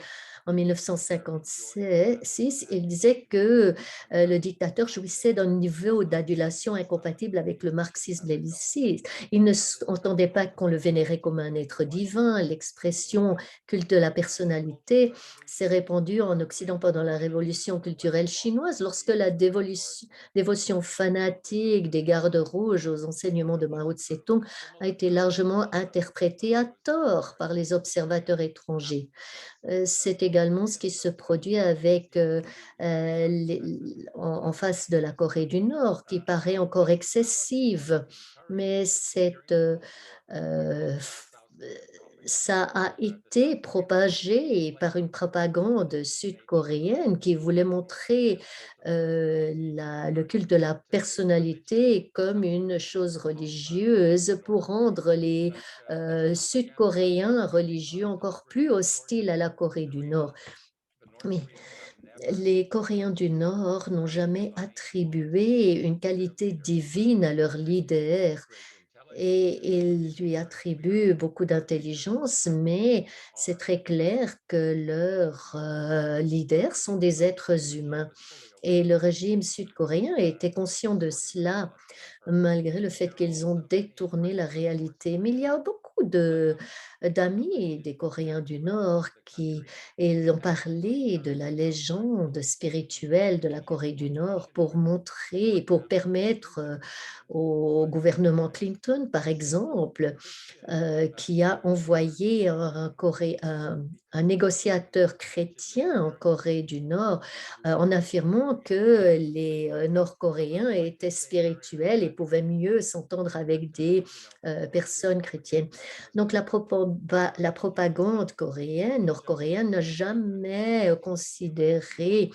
B: En 1956, il disait que le dictateur jouissait d'un niveau d'adulation incompatible avec le marxisme-léninisme. Il ne s'entendait pas qu'on le vénérait comme un être divin. L'expression culte de la personnalité s'est répandue en Occident pendant la révolution culturelle chinoise, lorsque la dévotion fanatique des gardes rouges aux enseignements de Mao Tse-tung a été largement interprétée à tort par les observateurs étrangers. C'est également ce qui se produit avec en face de la Corée du Nord, qui paraît encore excessive, mais euh, ça a été propagé par une propagande sud-coréenne qui voulait montrer le culte de la personnalité comme une chose religieuse pour rendre les Sud-Coréens religieux encore plus hostiles à la Corée du Nord. Mais les Coréens du Nord n'ont jamais attribué une qualité divine à leur leader et ils lui attribuent beaucoup d'intelligence, mais c'est très clair que leurs leaders sont des êtres humains. Et le régime sud-coréen était conscient de cela, malgré le fait qu'ils ont détourné la réalité. Mais il y a beaucoup d'amis des Coréens du Nord qui ils ont parlé de la légende spirituelle de la Corée du Nord pour montrer, pour permettre au gouvernement Clinton, par exemple, qui a envoyé un négociateur chrétien en Corée du Nord, en affirmant que les, Nord-Coréens étaient spirituels et pouvaient mieux s'entendre avec des, personnes chrétiennes. Donc la propagande coréenne, nord-coréenne n'a jamais, considéré,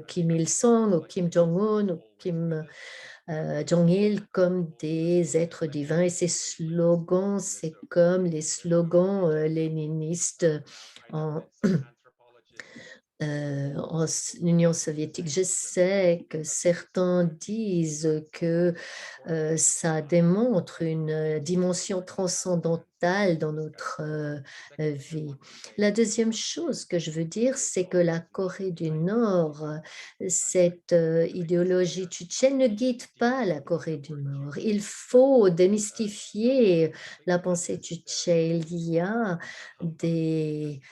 B: Kim Il-sung ou Kim Jong-un ou Kim Jong-il comme des êtres divins et ses slogans, c'est comme les slogans léninistes en, Union soviétique. Je sais que certains disent que ça démontre une dimension transcendantale dans notre vie. La deuxième chose que je veux dire, c'est que la Corée du Nord, cette idéologie tchétchène ne guide pas la Corée du Nord. Il faut démystifier la pensée tchétchène. Il y a des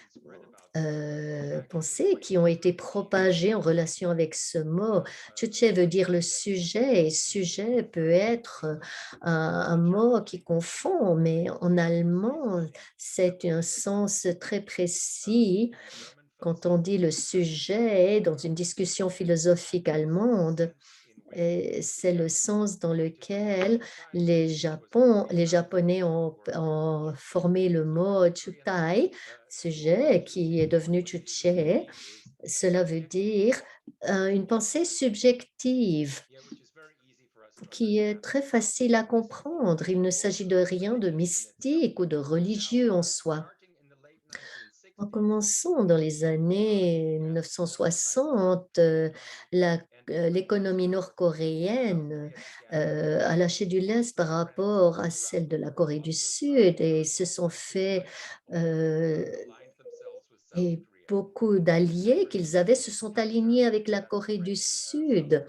B: pensées qui ont été propagées en relation avec ce mot. Tchutché veut dire le sujet et sujet peut être un mot qui confond, mais en allemand, c'est un sens très précis. Quand on dit le sujet dans une discussion philosophique allemande, et c'est le sens dans lequel les Japonais ont formé le mot chutai, sujet, qui est devenu chuché. Cela veut dire une pensée subjective qui est très facile à comprendre. Il ne s'agit de rien de mystique ou de religieux en soi. En commençant dans les années 1960, l'économie nord-coréenne a lâché du lest par rapport à celle de la Corée du Sud et se sont fait euh, et beaucoup d'alliés qu'ils avaient se sont alignés avec la Corée du Sud.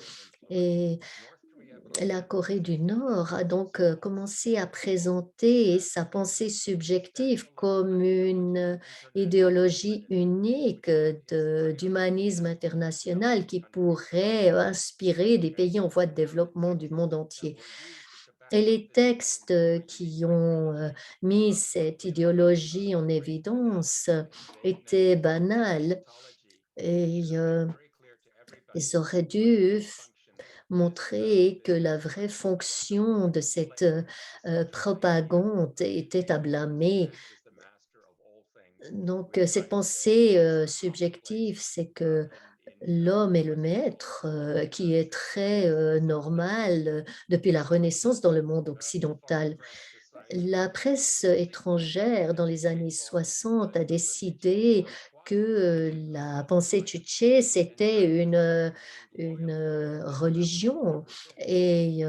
B: Et la Corée du Nord a donc commencé à présenter sa pensée subjective comme une idéologie unique d'humanisme international qui pourrait inspirer des pays en voie de développement du monde entier. Et les textes qui ont mis cette idéologie en évidence étaient banals et ils auraient dû montrer que la vraie fonction de cette propagande était à blâmer. Donc, cette pensée subjective, c'est que l'homme est le maître, qui est très normal depuis la Renaissance dans le monde occidental. La presse étrangère dans les années 60 a décidé que la pensée tchétchée, c'était une religion et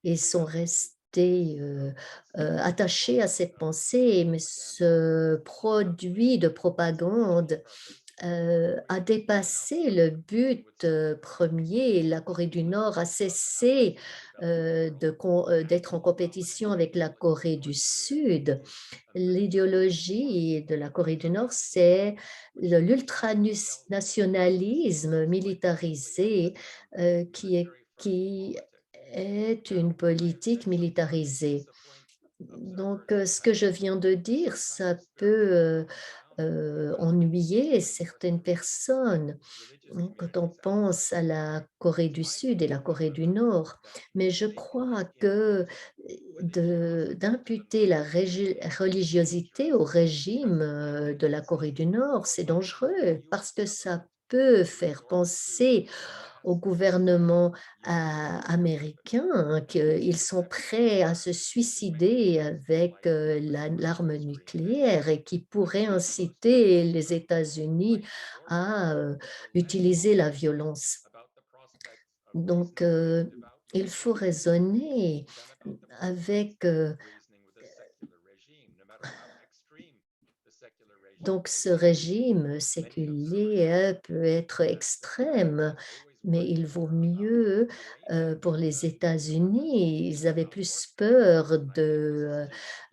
B: ils sont restés attachés à cette pensée, mais ce produit de propagande a dépassé le but, premier. La Corée du Nord a cessé, d'être en compétition avec la Corée du Sud. L'idéologie de la Corée du Nord, c'est l'ultranationalisme militarisé, qui est une politique militarisée. Donc, ce que je viens de dire, ça peut, ennuyer certaines personnes, quand on pense à la Corée du Sud et la Corée du Nord. Mais je crois que d'imputer la religiosité au régime de la Corée du Nord, c'est dangereux parce que ça peut faire penser au gouvernement américain hein, qu'ils sont prêts à se suicider avec l'arme nucléaire et qui pourrait inciter les États-Unis à utiliser la violence. Donc, il faut raisonner avec donc ce régime séculier peut être extrême, mais il vaut mieux, pour les États-Unis, ils avaient plus peur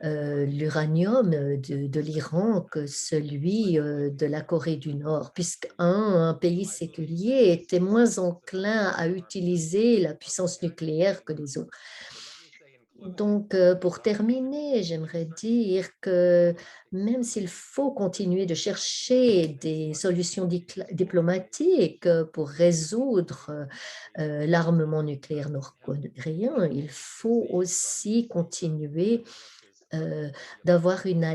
B: l'uranium de l'Iran que celui, de la Corée du Nord, puisqu'un pays séculier était moins enclin à utiliser la puissance nucléaire que les autres. Donc, pour terminer, j'aimerais dire que même s'il faut continuer de chercher des solutions diplomatiques pour résoudre l'armement nucléaire nord-coréen, il faut aussi continuer d'avoir une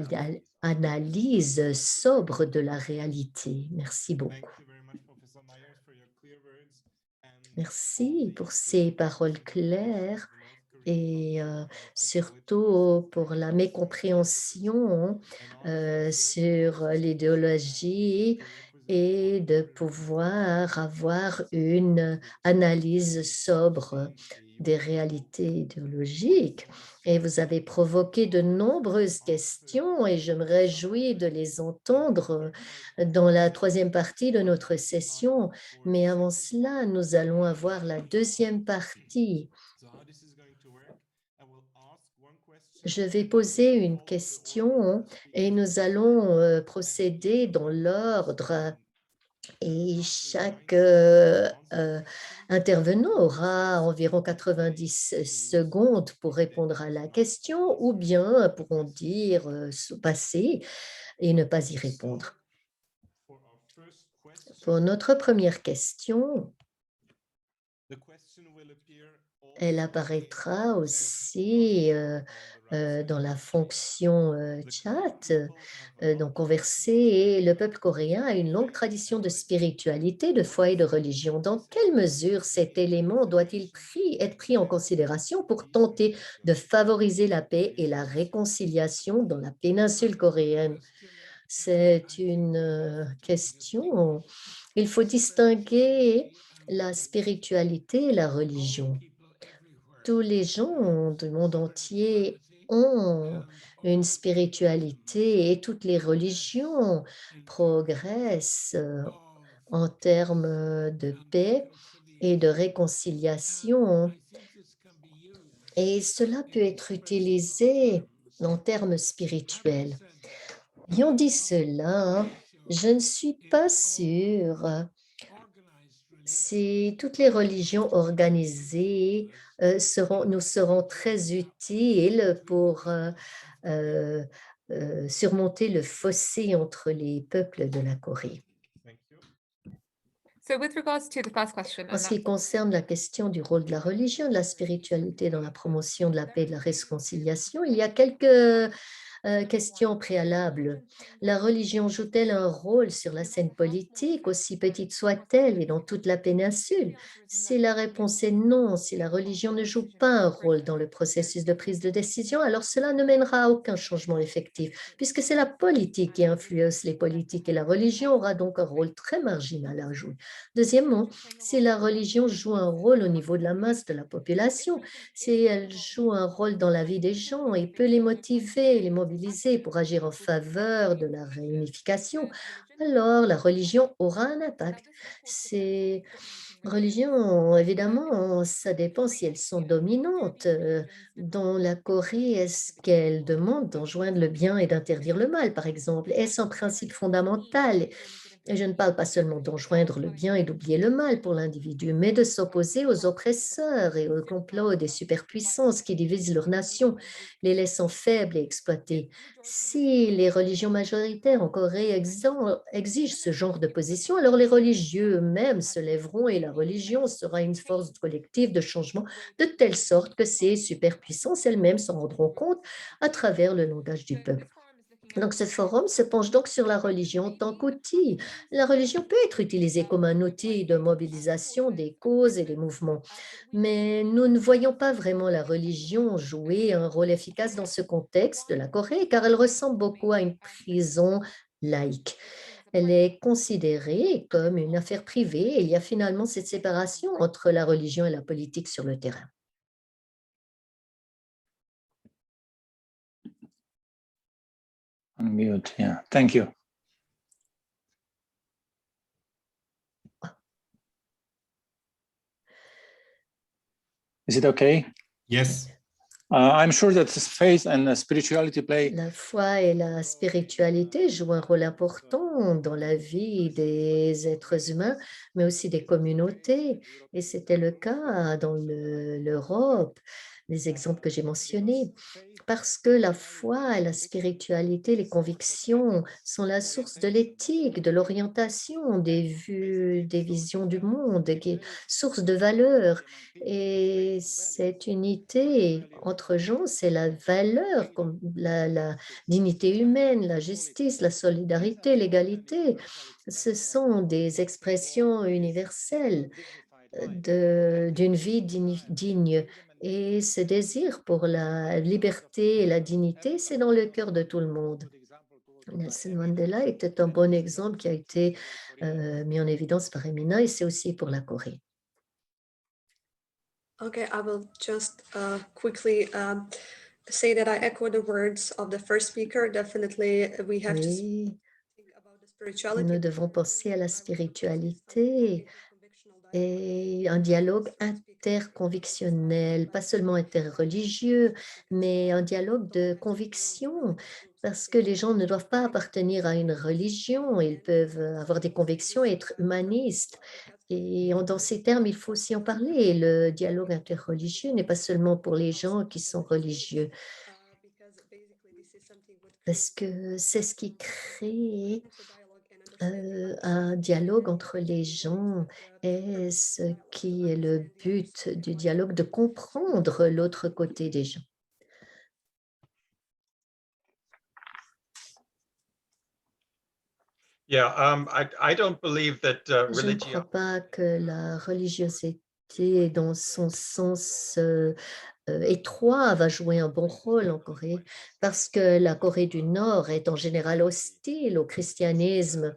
B: analyse sobre de la réalité. Merci beaucoup. Merci pour ces paroles claires et surtout pour la mécompréhension sur l'idéologie et de pouvoir avoir une analyse sobre des réalités idéologiques. Et vous avez provoqué de nombreuses questions et je me réjouis de les entendre dans la troisième partie de notre session. Mais avant cela, nous allons avoir la deuxième partie. Je vais poser une question et nous allons procéder dans l'ordre et chaque intervenant aura environ 90 secondes pour répondre à la question ou bien pourront dire passer et ne pas y répondre. Pour notre première question, elle apparaîtra aussi dans la fonction chat. Donc, converser, et le peuple coréen a une longue tradition de spiritualité, de foi et de religion. Dans quelle mesure cet élément doit-il être pris en considération pour tenter de favoriser la paix et la réconciliation dans la péninsule coréenne? C'est une question. Il faut distinguer la spiritualité et la religion. Tous les gens du monde entier ont une spiritualité et toutes les religions progressent en termes de paix et de réconciliation. Et cela peut être utilisé en termes spirituels. Ayant dit cela, je ne suis pas sûre si toutes les religions organisées nous seront très utiles pour euh, surmonter le fossé entre les peuples de la Corée. En ce qui concerne la question du rôle de la religion, de la spiritualité dans la promotion de la paix et de la réconciliation, il y a quelques question préalable. La religion joue-t-elle un rôle sur la scène politique, aussi petite soit-elle, et dans toute la péninsule? Si la réponse est non, si la religion ne joue pas un rôle dans le processus de prise de décision, alors cela ne mènera à aucun changement effectif, puisque c'est la politique qui influence les politiques et la religion aura donc un rôle très marginal à jouer. Deuxièmement, si la religion joue un rôle au niveau de la masse de la population, si elle joue un rôle dans la vie des gens et peut les motiver, les mobiliser pour agir en faveur de la réunification, alors la religion aura un impact. Ces religions, évidemment, ça dépend si elles sont dominantes. Dans la Corée, est-ce qu'elles demandent d'enjoindre le bien et d'interdire le mal, par exemple? Est-ce un principe fondamental? Et je ne parle pas seulement d'enjoindre le bien et d'oublier le mal pour l'individu, mais de s'opposer aux oppresseurs et aux complots des superpuissances qui divisent leurs nations, les laissant faibles et exploités. Si les religions majoritaires en Corée exigent ce genre de position, alors les religieux eux-mêmes se lèveront et la religion sera une force collective de changement de telle sorte que ces superpuissances elles-mêmes s'en rendront compte à travers le langage du peuple. Donc, ce forum se penche donc sur la religion en tant qu'outil. La religion peut être utilisée comme un outil de mobilisation des causes et des mouvements, mais nous ne voyons pas vraiment la religion jouer un rôle efficace dans ce contexte de la Corée, car elle ressemble beaucoup à une prison laïque. Elle est considérée comme une affaire privée et il y a finalement cette séparation entre la religion et la politique sur le terrain.
C: Unmute, yeah. Thank you. Is it okay?
A: Yes.
C: I'm sure that faith and spirituality play
B: La foi et la spiritualité jouent un rôle important dans la vie des êtres humains, mais aussi des communautés. Et c'était le cas dans l'Europe, les exemples que j'ai mentionnés. Parce que la foi et la spiritualité, les convictions sont la source de l'éthique, de l'orientation, des vues, des visions du monde, qui est source de valeurs. Et cette unité entre gens, c'est la valeur, comme la dignité humaine, la justice, la solidarité, l'égalité. Ce sont des expressions universelles d'une vie digne. Et ce désir pour la liberté et la dignité, c'est dans le cœur de tout le monde. Nelson Mandela était un bon exemple qui a été mis en évidence par Emina, et c'est aussi pour la Corée.
D: Okay, I will just quickly say that I echo the words of the first speaker. Definitely, we have to
B: Oui,
D: think about the spirituality.
B: nous devons penser à la spiritualité et un dialogue interconvictionnel, pas seulement interreligieux, mais un dialogue de conviction, parce que les gens ne doivent pas appartenir à une religion, ils peuvent avoir des convictions et être humanistes. Et dans ces termes, il faut aussi en parler. Le dialogue interreligieux n'est pas seulement pour les gens qui sont religieux, parce que c'est ce qui crée un dialogue entre les gens, est ce qui est le but du dialogue, de comprendre l'autre côté des gens.
E: Yeah, I don't believe that
B: Je ne
E: religion.
B: crois pas que la religiosité, dans son sens étroit, va jouer un bon rôle en Corée, parce que la Corée du Nord est en général hostile au christianisme,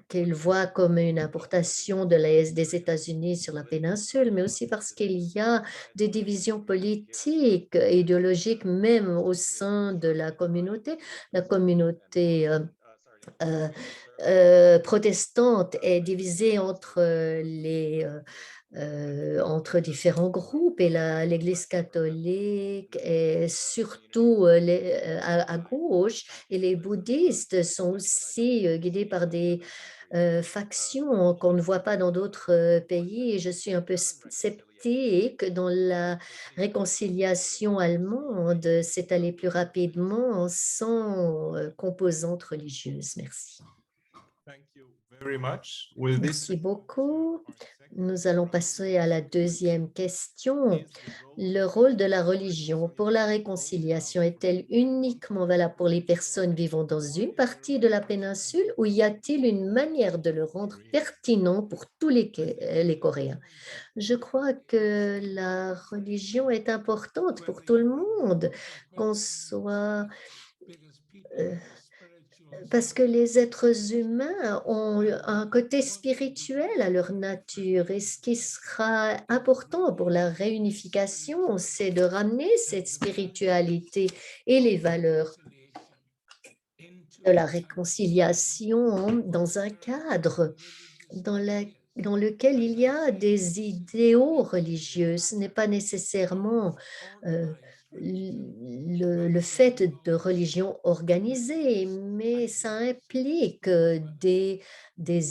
B: qu'elle voit comme une importation des États-Unis sur la péninsule, mais aussi parce qu'il y a des divisions politiques et idéologiques même au sein de la communauté. La communauté protestante est divisée entre différents groupes, et l'Église catholique est surtout à gauche, et les bouddhistes sont aussi guidés par des factions qu'on ne voit pas dans d'autres pays, et je suis un peu sceptique dans la réconciliation allemande, c'est allé plus rapidement sans composante religieuse. Merci.
A: Thank you very much. With this,
B: Merci beaucoup. Nous allons passer à la deuxième question. Le rôle de la religion pour la réconciliation est-elle uniquement valable pour les personnes vivant dans une partie de la péninsule, ou y a-t-il une manière de le rendre pertinent pour tous les Coréens? Je crois que la religion est importante pour tout le monde, qu'on soit parce que les êtres humains ont un côté spirituel à leur nature, et ce qui sera important pour la réunification, c'est de ramener cette spiritualité et les valeurs de la réconciliation dans un cadre dans lequel il y a des idéaux religieux. Ce n'est pas nécessairement le fait de religion organisée, mais ça implique des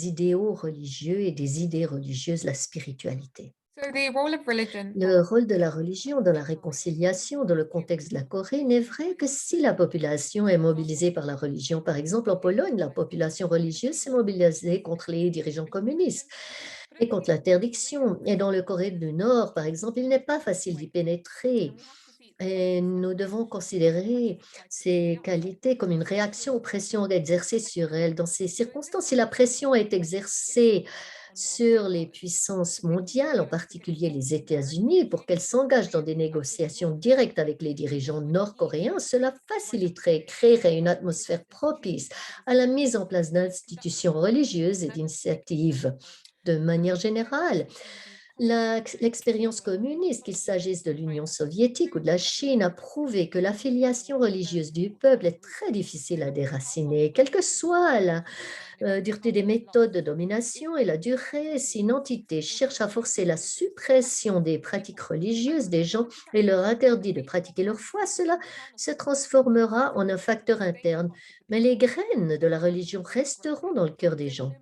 B: idéaux religieux et des idées religieuses, la spiritualité. Le rôle de la religion dans la réconciliation dans le contexte de la Corée n'est vrai que si la population est mobilisée par la religion. Par exemple, en Pologne, la population religieuse s'est mobilisée contre les dirigeants communistes et contre l'interdiction. Et dans le Corée du Nord, par exemple, il n'est pas facile d'y pénétrer. Et nous devons considérer ces qualités comme une réaction aux pressions exercées sur elles. Dans ces circonstances, si la pression est exercée sur les puissances mondiales, en particulier les États-Unis, pour qu'elles s'engagent dans des négociations directes avec les dirigeants nord-coréens, cela faciliterait et créerait une atmosphère propice à la mise en place d'institutions religieuses et d'initiatives. De manière générale, L'expérience communiste, qu'il s'agisse de l'Union soviétique ou de la Chine, a prouvé que l'affiliation religieuse du peuple est très difficile à déraciner, quelle que soit la dureté des méthodes de domination et la durée. Si une entité cherche à forcer la suppression des pratiques religieuses des gens et leur interdit de pratiquer leur foi, cela se transformera en un facteur interne. Mais les graines de la religion resteront dans le cœur des gens.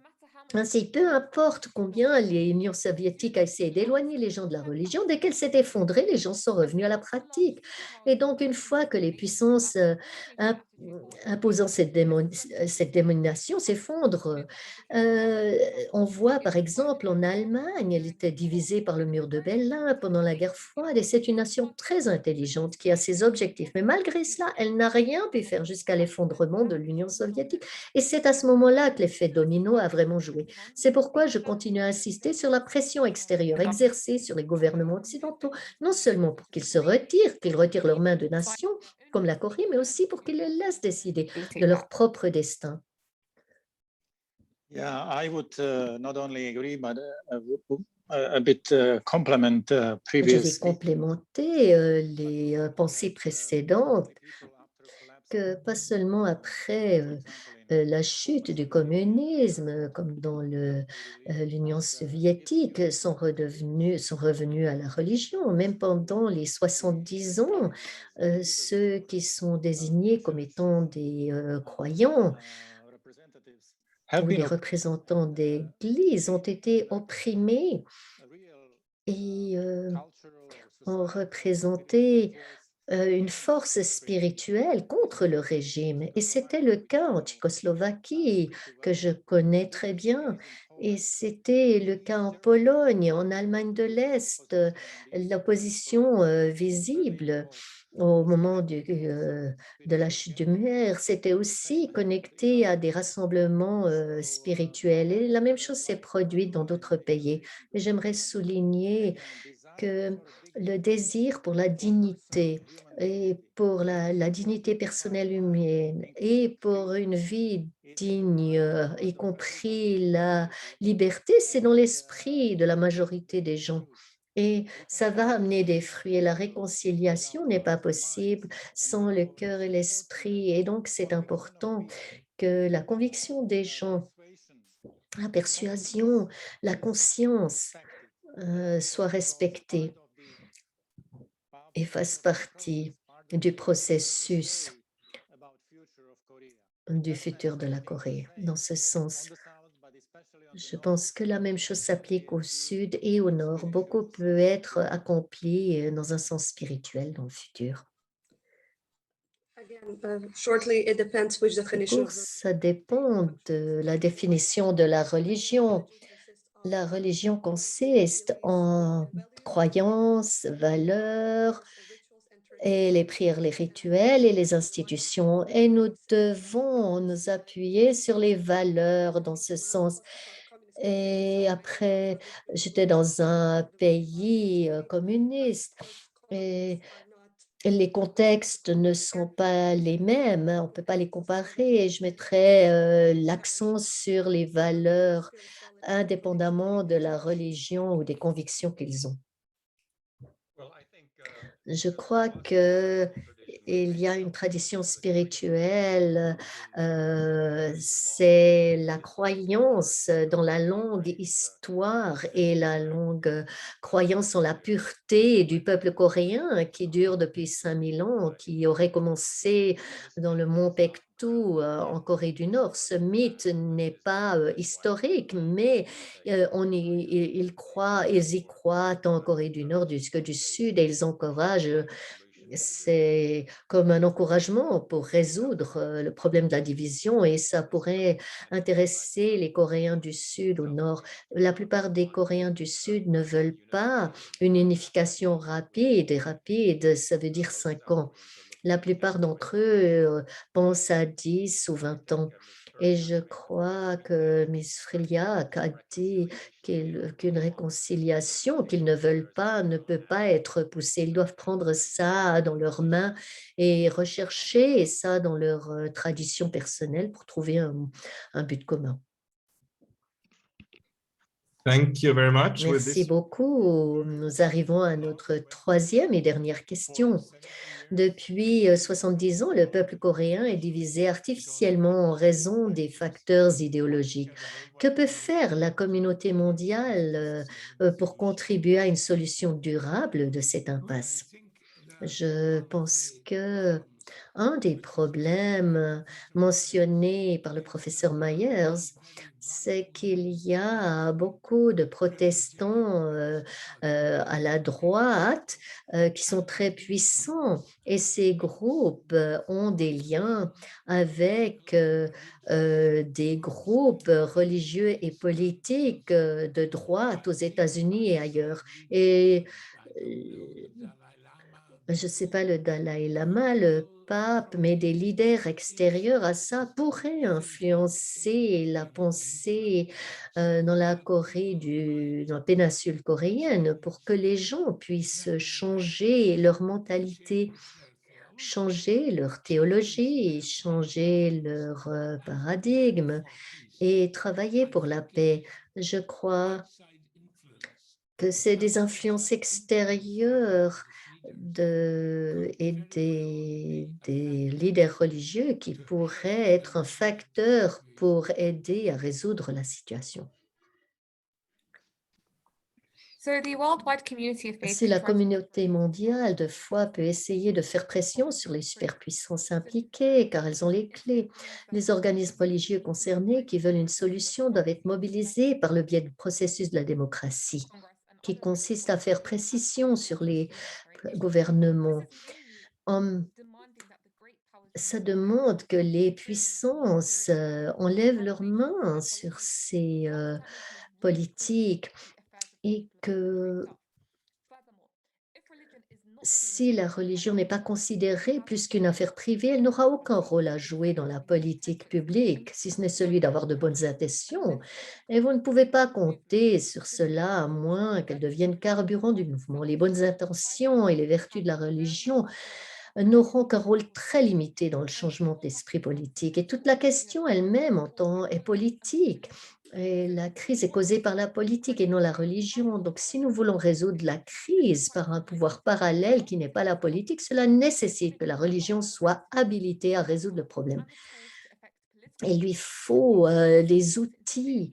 B: Ainsi, peu importe combien l'Union soviétique a essayé d'éloigner les gens de la religion, dès qu'elle s'est effondrée, les gens sont revenus à la pratique. Et donc, une fois que les puissances imposant cette dénomination s'effondrent, on voit par exemple en Allemagne, elle était divisée par le mur de Berlin pendant la guerre froide, et c'est une nation très intelligente qui a ses objectifs. Mais malgré cela, elle n'a rien pu faire jusqu'à l'effondrement de l'Union soviétique. Et c'est à ce moment-là que l'effet domino a vraiment joué. C'est pourquoi je continue à insister sur la pression extérieure exercée sur les gouvernements occidentaux, non seulement pour qu'ils se retirent, qu'ils retirent leurs mains de nations, comme la Corée, mais aussi pour qu'ils les laissent décider de leur propre destin.
C: Yeah, I would not only agree, but a bit complement
B: Je vais
C: previous.
B: complémenter les pensées précédentes, que pas seulement après la chute du communisme, comme dans l'Union soviétique, sont revenus à la religion. Même pendant les 70 ans, ceux qui sont désignés comme étant des croyants ou les représentants d'église ont été opprimés et ont représenté une force spirituelle contre le régime. Et c'était le cas en Tchécoslovaquie, que je connais très bien. Et c'était le cas en Pologne, en Allemagne de l'Est, l'opposition visible au moment de la chute du mur, c'était aussi connecté à des rassemblements spirituels. Et la même chose s'est produite dans d'autres pays. Et j'aimerais souligner que le désir pour la dignité et pour la dignité personnelle humaine et pour une vie digne, y compris la liberté, c'est dans l'esprit de la majorité des gens. Et ça va amener des fruits. Et la réconciliation n'est pas possible sans le cœur et l'esprit. Et donc, c'est important que la conviction des gens, la persuasion, la conscience soit respectée et fasse partie du processus du futur de la Corée. Dans ce sens, je pense que la même chose s'applique au sud et au nord. Beaucoup peut être accompli dans un sens spirituel dans le futur. Tout court, ça dépend de la définition de la religion. La religion consiste en croyances, valeurs, et les prières, les rituels et les institutions. Et nous devons nous appuyer sur les valeurs dans ce sens. Et après, j'étais dans un pays communiste et les contextes ne sont pas les mêmes, hein, on ne peut pas les comparer. Et je mettrais l'accent sur les valeurs indépendamment de la religion ou des convictions qu'ils ont. Je crois que il y a une tradition spirituelle, c'est la croyance dans la longue histoire et la longue croyance en la pureté du peuple coréen qui dure depuis 5000 ans, qui aurait commencé dans le mont Paektu en Corée du Nord. Ce mythe n'est pas historique, mais ils y croient tant en Corée du Nord que du Sud et ils encouragent. C'est comme un encouragement pour résoudre le problème de la division et ça pourrait intéresser les Coréens du Sud au Nord. La plupart des Coréens du Sud ne veulent pas une unification rapide et rapide, ça veut dire 5 ans. La plupart d'entre eux pensent à 10 ou 20 ans. Et je crois que Miss Friliak a dit qu'une réconciliation qu'ils ne veulent pas ne peut pas être poussée. Ils doivent prendre ça dans leurs mains et rechercher ça dans leur tradition personnelle pour trouver un but commun.
A: Thank you very much. With
B: Merci
A: this,
B: beaucoup. Nous arrivons à notre troisième et dernière question. Depuis 70 ans, le peuple coréen est divisé artificiellement en raison des facteurs idéologiques. Que peut faire la communauté mondiale pour contribuer à une solution durable de cette impasse? Je pense que un des problèmes mentionnés par le professeur Myers, c'est qu'il y a beaucoup de protestants à la droite qui sont très puissants et ces groupes ont des liens avec des groupes religieux et politiques de droite aux États-Unis et ailleurs. Et je ne sais pas le Dalai Lama, le pape, mais des leaders extérieurs à ça pourraient influencer la pensée dans la dans la péninsule coréenne pour que les gens puissent changer leur mentalité, changer leur théologie, changer leur paradigme et travailler pour la paix. Je crois que c'est des influences extérieures et des leaders religieux qui pourraient être un facteur pour aider à résoudre la situation. Si la communauté mondiale de foi peut essayer de faire pression sur les superpuissances impliquées, car elles ont les clés, les organismes religieux concernés qui veulent une solution doivent être mobilisés par le biais du processus de la démocratie, qui consiste à faire pression sur les gouvernements. Ça demande que les puissances enlèvent leurs mains sur ces politiques et que si la religion n'est pas considérée plus qu'une affaire privée, elle n'aura aucun rôle à jouer dans la politique publique, si ce n'est celui d'avoir de bonnes intentions. Et vous ne pouvez pas compter sur cela à moins qu'elle devienne carburant du mouvement. Les bonnes intentions et les vertus de la religion n'auront qu'un rôle très limité dans le changement d'esprit politique. Et toute la question elle-même est politique. Et la crise est causée par la politique et non la religion. Donc, si nous voulons résoudre la crise par un pouvoir parallèle qui n'est pas la politique, cela nécessite que la religion soit habilitée à résoudre le problème. Il lui faut des outils.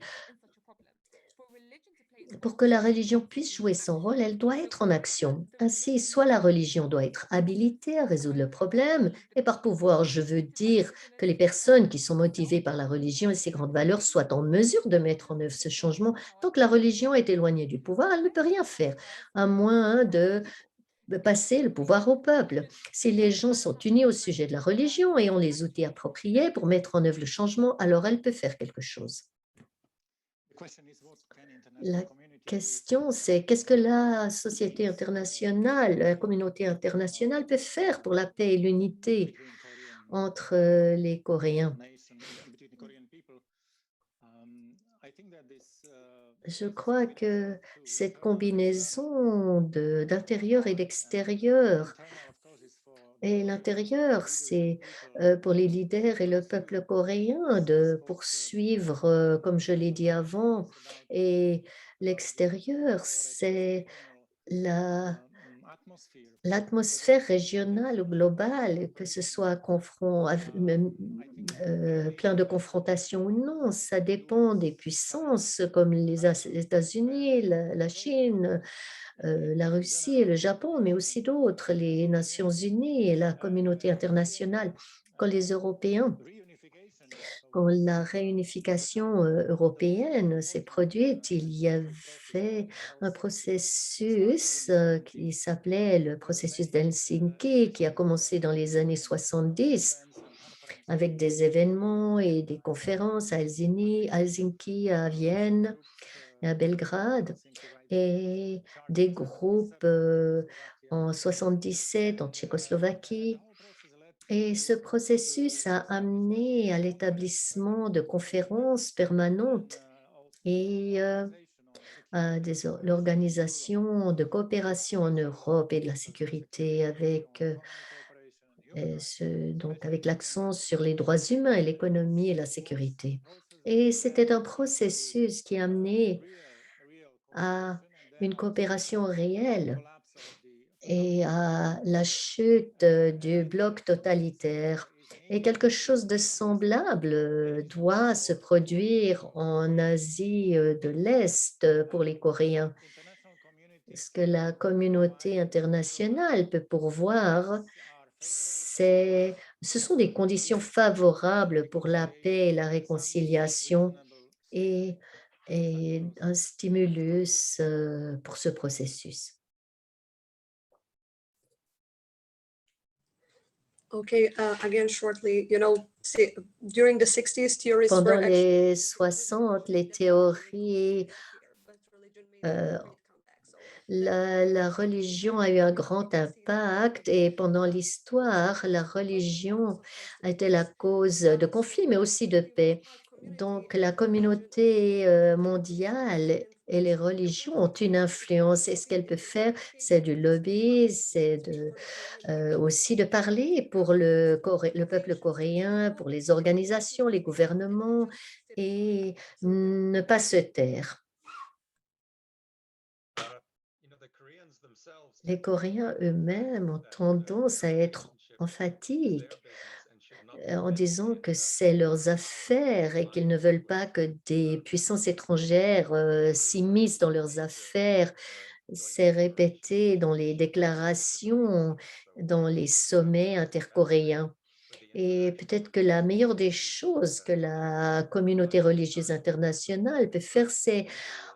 B: Pour que la religion puisse jouer son rôle, elle doit être en action. Ainsi, soit la religion doit être habilitée à résoudre le problème, et par pouvoir, je veux dire que les personnes qui sont motivées par la religion et ses grandes valeurs soient en mesure de mettre en œuvre ce changement. Tant que la religion est éloignée du pouvoir, elle ne peut rien faire, à moins de passer le pouvoir au peuple. Si les gens sont unis au sujet de la religion et ont les outils appropriés pour mettre en œuvre le changement, alors elle peut faire quelque chose. La question, c'est qu'est-ce que la société internationale, la communauté internationale peut faire pour la paix et l'unité entre les Coréens? Je crois que cette combinaison d'intérieur et d'extérieur, et l'intérieur, c'est pour les leaders et le peuple coréen de poursuivre, comme je l'ai dit avant, et l'extérieur, c'est l'atmosphère régionale ou globale, que ce soit plein de confrontations ou non, ça dépend des puissances comme les États-Unis, la Chine, la Russie et le Japon, mais aussi d'autres, les Nations unies et la communauté internationale. Quand les Européens, quand la réunification européenne s'est produite, il y avait un processus qui s'appelait le processus d'Helsinki, qui a commencé dans les années 70 avec des événements et des conférences à Helsinki, à Vienne et à Belgrade, et des groupes en 77 en Tchécoslovaquie. Et ce processus a amené à l'établissement de conférences permanentes et à l'organisation de coopération en Europe et de la sécurité donc avec l'accent sur les droits humains et l'économie et la sécurité. Et c'était un processus qui a amené à une coopération réelle et à la chute du bloc totalitaire. Et quelque chose de semblable doit se produire en Asie de l'Est pour les Coréens. Ce que la communauté internationale peut pourvoir, ce sont des conditions favorables pour la paix et la réconciliation et, et un stimulus pour ce processus.
D: Okay, again, shortly, during the 60s, theories were
B: Pendant
D: actually
B: les 60, les théories,
D: but religion made a
B: euh,
D: great comeback. So,
B: la religion a eu un grand impact et pendant l'histoire, la religion a été la cause de conflits, mais aussi de paix. Donc, la communauté mondiale et les religions ont une influence et ce qu'elle peut faire, c'est du lobby, c'est aussi de parler pour le peuple coréen, pour les organisations, les gouvernements et ne pas se taire. Les Coréens eux-mêmes ont tendance à être emphatiques en disant que c'est leurs affaires et qu'ils ne veulent pas que des puissances étrangères s'immiscent dans leurs affaires. C'est répété dans les déclarations, dans les sommets intercoréens. Et peut-être que la meilleure des choses que la communauté religieuse internationale peut faire, c'est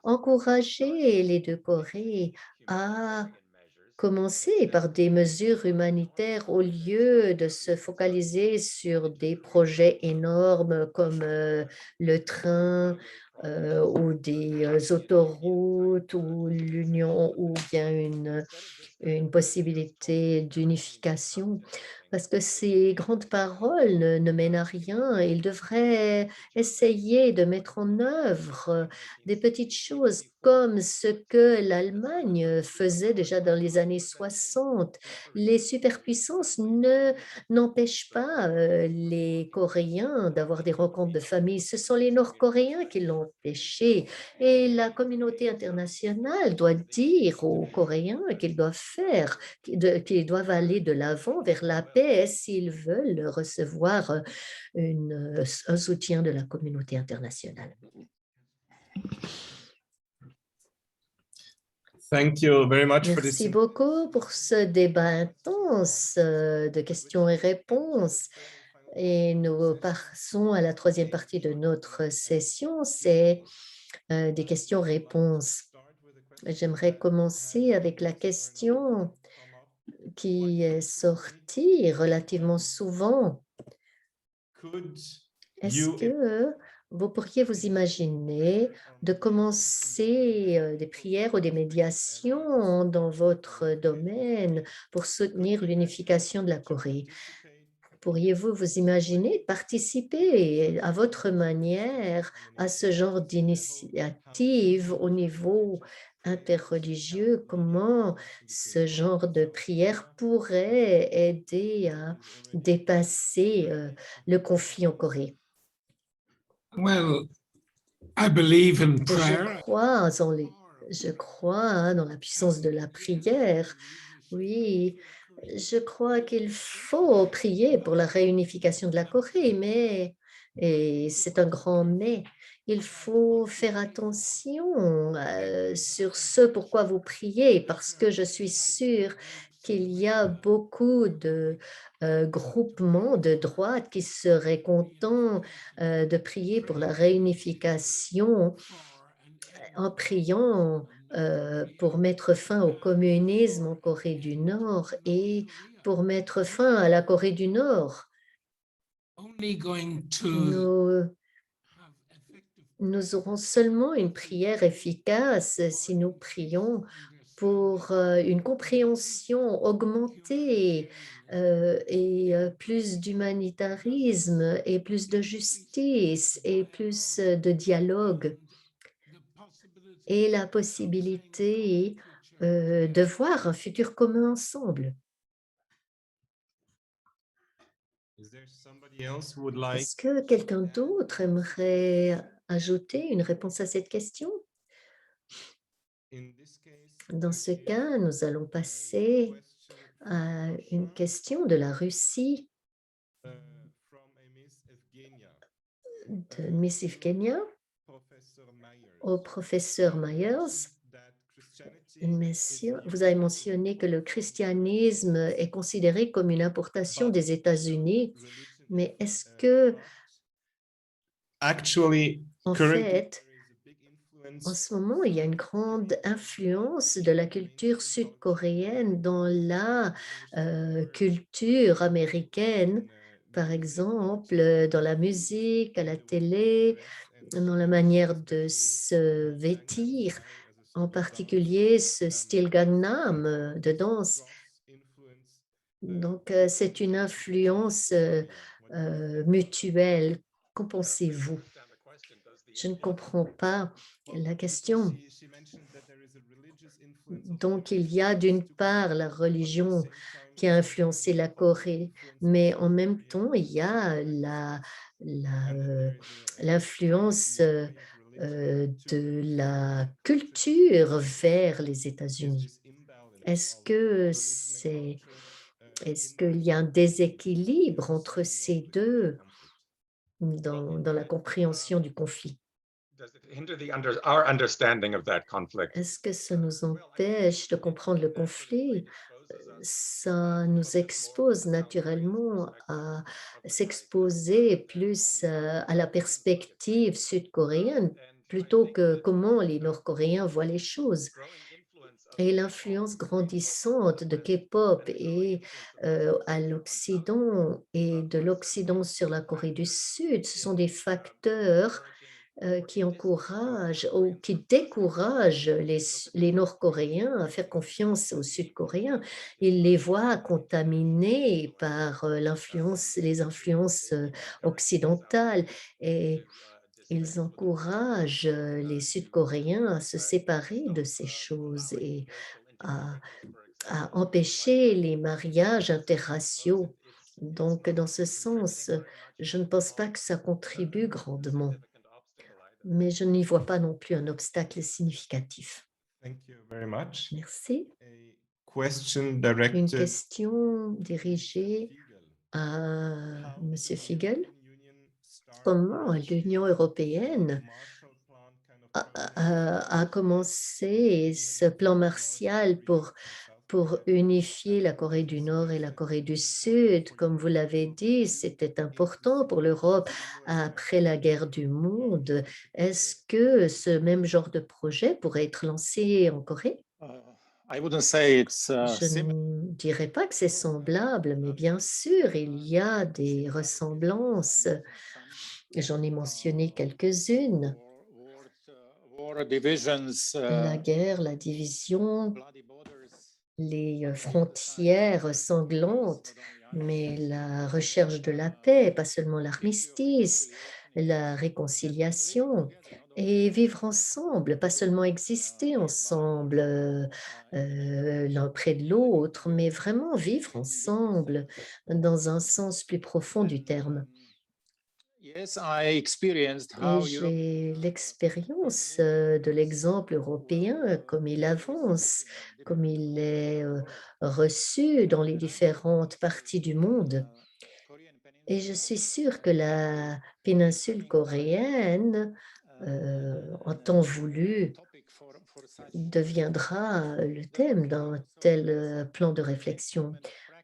B: encourager les deux Corées à commencer par des mesures humanitaires au lieu de se focaliser sur des projets énormes comme le train ou des autoroutes ou l'union ou bien une possibilité d'unification, parce que ces grandes paroles ne mènent à rien. Ils devraient essayer de mettre en œuvre des petites choses comme ce que l'Allemagne faisait déjà dans les années 60. Les superpuissances n'empêchent pas les Coréens d'avoir des rencontres de famille. Ce sont les Nord-Coréens qui l'ont empêché. Et la communauté internationale doit dire aux Coréens qu'ils doivent faire, qu'ils doivent aller de l'avant vers la paix s'ils veulent recevoir un soutien de la communauté internationale.
A: Thank you very much for this.
B: Merci beaucoup pour ce débat intense de questions et réponses. Et nous passons à la troisième partie de notre session, c'est des questions-réponses. J'aimerais commencer avec la question qui est sortie relativement souvent. Est-ce que vous pourriez vous imaginer de commencer des prières ou des médiations dans votre domaine pour soutenir l'unification de la Corée? Pourriez-vous vous imaginer participer à votre manière à ce genre d'initiative au niveau interreligieux? Comment ce genre de prière pourrait aider à dépasser le conflit en Corée?
F: Well, I believe in
B: Je
F: prayer.
B: crois dans la puissance de la prière. Oui, je crois qu'il faut prier pour la réunification de la Corée, mais, et c'est un grand mais, il faut faire attention sur ce pourquoi vous priez, parce que je suis sûre qu'il y a beaucoup de groupements de droite qui seraient contents de prier pour la réunification en priant pour mettre fin au communisme en Corée du Nord et pour mettre fin à la Corée du Nord.
F: Only going to
B: Nous,
F: have effective
B: nous aurons seulement une prière efficace si nous prions pour une compréhension augmentée et plus d'humanitarisme et plus de justice et plus de dialogue
F: the possibility
B: et la possibilité de voir un futur commun ensemble.
A: Is there somebody else who would like?
B: Est-ce que quelqu'un d'autre aimerait ajouter une réponse à cette question? Dans ce cas, nous allons passer à une question de la Russie, de Miss Evgenia au professeur Myers. Vous avez mentionné que le christianisme est considéré comme une importation des États-Unis, mais est-ce que, en fait, en ce moment, il y a une grande influence de la culture sud-coréenne dans la culture américaine, par exemple, dans la musique, à la télé, dans la manière de se vêtir, en particulier ce style Gangnam de danse. Donc, c'est une influence mutuelle. Qu'en pensez-vous? Je ne comprends pas la question. Donc, il y a d'une part la religion qui a influencé la Corée, mais en même temps, il y a l'influence de la culture vers les États-Unis. Est-ce qu'il y a un déséquilibre entre ces deux dans la compréhension du conflit? Est-ce que ça nous empêche de comprendre le conflit? Ça nous expose naturellement à s'exposer plus à la perspective sud-coréenne plutôt que comment les Nord-Coréens voient les choses. Et l'influence grandissante de K-pop et à l'Occident et de l'Occident sur la Corée du Sud, ce sont des facteurs qui encouragent ou qui découragent les Nord-Coréens à faire confiance aux Sud-Coréens. Ils les voient contaminés par les influences occidentales et ils encouragent les Sud-Coréens à se séparer de ces choses et à, à empêcher les mariages interraciaux. Donc, dans ce sens, je ne pense pas que ça contribue grandement, mais je n'y vois pas non plus un obstacle significatif. Merci. Une question dirigée à M. Figel. Comment l'Union européenne a commencé ce plan martial pour unifier la Corée du Nord et la Corée du Sud? Comme vous l'avez dit, c'était important pour l'Europe après la guerre du monde. Est-ce que ce même genre de projet pourrait être lancé en Corée?
C: I wouldn't say it's
B: Je ne dirais pas que c'est semblable, mais bien sûr, il y a des ressemblances. J'en ai mentionné quelques-unes. La guerre, la division, les frontières sanglantes, mais la recherche de la paix, pas seulement l'armistice, la réconciliation et vivre ensemble, pas seulement exister ensemble l'un près de l'autre, mais vraiment vivre ensemble dans un sens plus profond du terme. Et j'ai l'expérience de l'exemple européen, comme il avance, comme il est reçu dans les différentes parties du monde. Et je suis sûre que la péninsule coréenne, en temps voulu, deviendra le thème d'un tel plan de réflexion.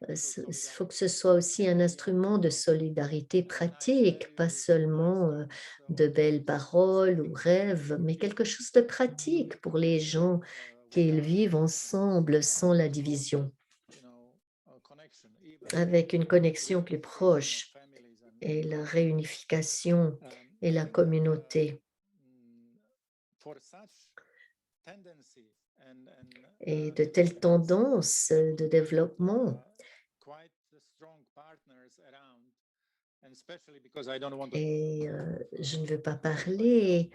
B: Il faut que ce soit aussi un instrument de solidarité pratique, pas seulement de belles paroles ou rêves, mais quelque chose de pratique pour les gens qu'ils vivent ensemble sans la division, avec une connexion plus proche et la réunification et la communauté. Et de telles tendances de développement Et je ne veux pas parler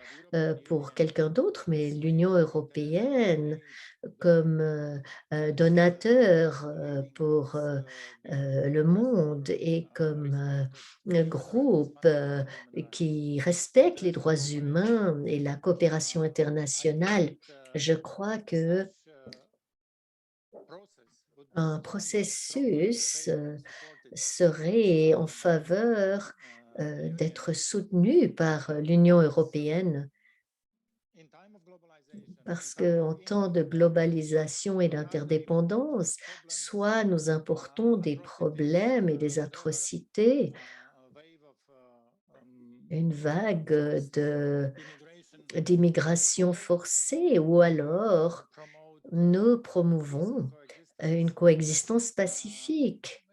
B: pour quelqu'un d'autre, mais l'Union européenne, comme donateur pour le monde et comme un groupe qui respecte les droits humains et la coopération internationale, je crois que un processus serait en faveur d'être soutenu par l'Union européenne parce qu'en temps de globalisation et d'interdépendance, soit nous importons des problèmes et des atrocités, une vague d'immigration forcée, ou alors nous promouvons une coexistence pacifique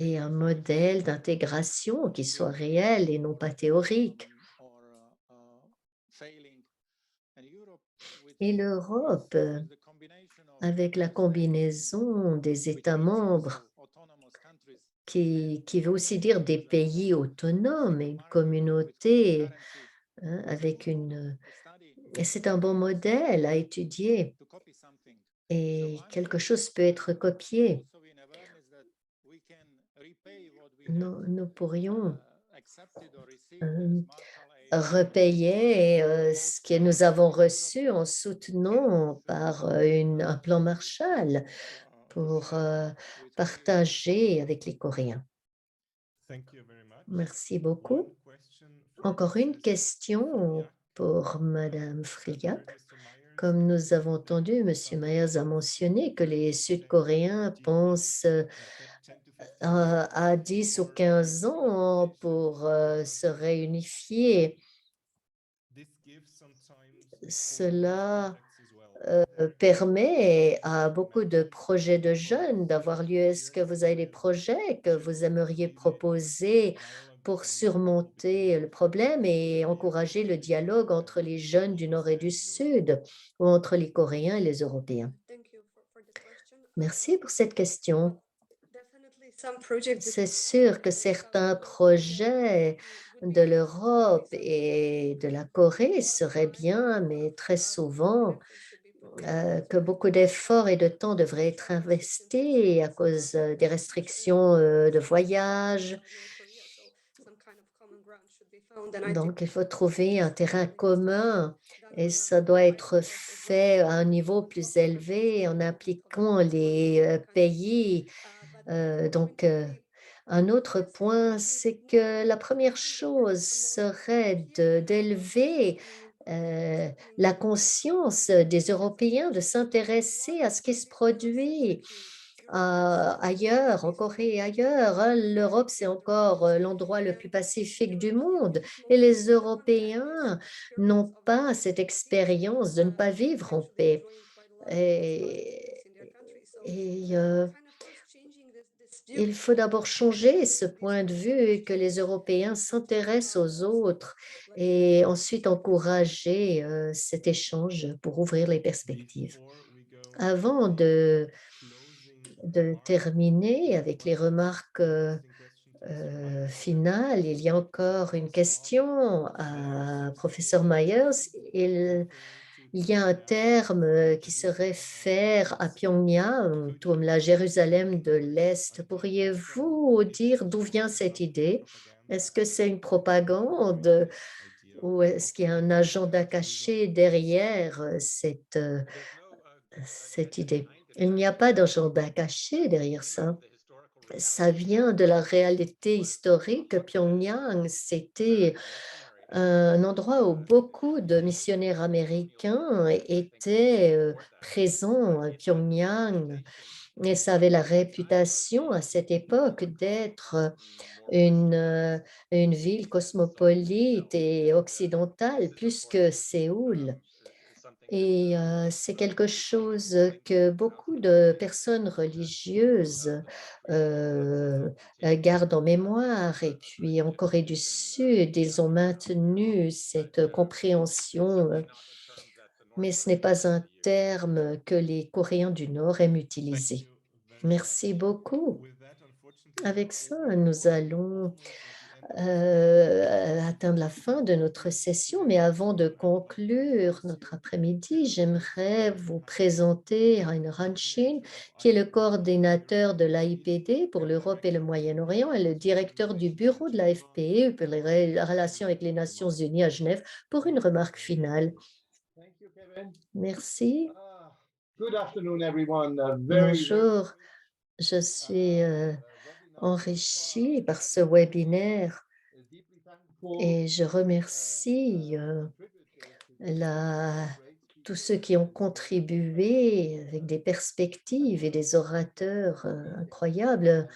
B: et un modèle d'intégration qui soit réel et non pas théorique. Et l'Europe, avec la combinaison des États membres, qui veut aussi dire des pays autonomes et une communauté avec une... Et c'est un bon modèle à étudier et quelque chose peut être copié. Nous pourrions repayer ce que nous avons reçu en soutenant par un plan Marshall pour partager avec les Coréens. Merci beaucoup. Encore une question pour Madame Friac. Comme nous avons entendu, M. Myers a mentionné que les Sud-Coréens pensent à 10 ou 15 ans pour se réunifier. Cela permet à beaucoup de projets de jeunes d'avoir lieu. Est-ce que vous avez des projets que vous aimeriez proposer pour surmonter le problème et encourager le dialogue entre les jeunes du Nord et du Sud ou entre les Coréens et les Européens? Merci pour cette question. C'est sûr que certains projets de l'Europe et de la Corée seraient bien, mais très souvent, que beaucoup d'efforts et de temps devraient être investis à cause des restrictions de voyage. Donc, il faut trouver un terrain commun et ça doit être fait à un niveau plus élevé en impliquant les pays. Un autre point, c'est que la première chose serait d'élever la conscience des Européens, de s'intéresser à ce qui se produit ailleurs, en Corée et ailleurs. L'Europe, c'est encore l'endroit le plus pacifique du monde et les Européens n'ont pas cette expérience de ne pas vivre en paix. Et il faut d'abord changer ce point de vue et que les Européens s'intéressent aux autres et ensuite encourager cet échange pour ouvrir les perspectives. Avant de terminer avec les remarques finales, il y a encore une question à professeur Myers. Il y a un terme qui se réfère à Pyongyang, comme la Jérusalem de l'Est. Pourriez-vous dire d'où vient cette idée? Est-ce que c'est une propagande ou est-ce qu'il y a un agenda caché derrière cette idée? Il n'y a pas d'agenda caché derrière ça. Ça vient de la réalité historique. Pyongyang, c'était un endroit où beaucoup de missionnaires américains étaient présents à Pyongyang et ça avait la réputation à cette époque d'être une ville cosmopolite et occidentale plus que Séoul. Et c'est quelque chose que beaucoup de personnes religieuses gardent en mémoire. Et puis en Corée du Sud, ils ont maintenu cette compréhension, mais ce n'est pas un terme que les Coréens du Nord aiment utiliser. Merci beaucoup. Avec ça, nous allons atteindre la fin de notre session, mais avant de conclure notre après-midi, j'aimerais vous présenter Rainer Hanshin, qui est le coordinateur de l'AIPD pour l'Europe et le Moyen-Orient et le directeur du bureau de l'AFPE pour les relations avec les Nations Unies à Genève, pour une remarque finale. Merci.
G: Good afternoon, everyone.
B: Bonjour, je suis enrichi par ce webinaire et je remercie tous ceux qui ont contribué avec des perspectives et des orateurs incroyables.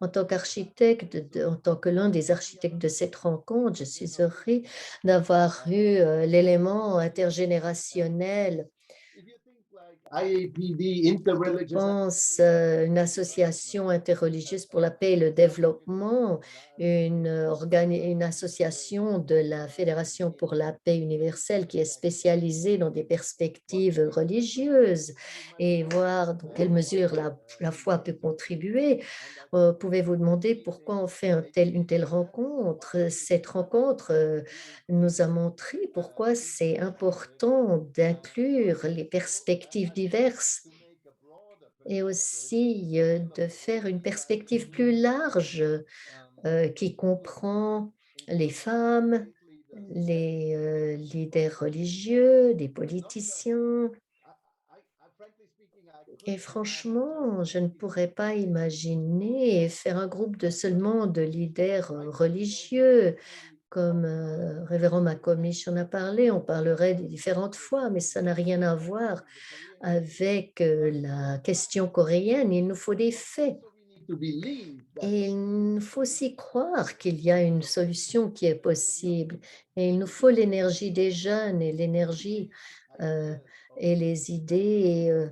B: En tant qu'architecte, en tant que l'un des architectes de cette rencontre, je suis heureux d'avoir eu l'élément intergénérationnel. Je pense une association interreligieuse pour la paix et le développement, une association de la Fédération pour la paix universelle qui est spécialisée dans des perspectives religieuses et voir dans quelle mesure la foi peut contribuer. Pouvez-vous demander pourquoi on fait une telle rencontre? Cette rencontre nous a montré pourquoi c'est important d'inclure les perspectives diverses et aussi de faire une perspective plus large qui comprend les femmes, les leaders religieux, des politiciens. Et franchement, je ne pourrais pas imaginer faire un groupe de seulement de leaders religieux, comme Révérend Macomish en a parlé. On parlerait des différentes foi, mais ça n'a rien à voir avec la question coréenne. Il nous faut des faits. Et il nous faut aussi croire qu'il y a une solution qui est possible. Et il nous faut l'énergie des jeunes et l'énergie et les idées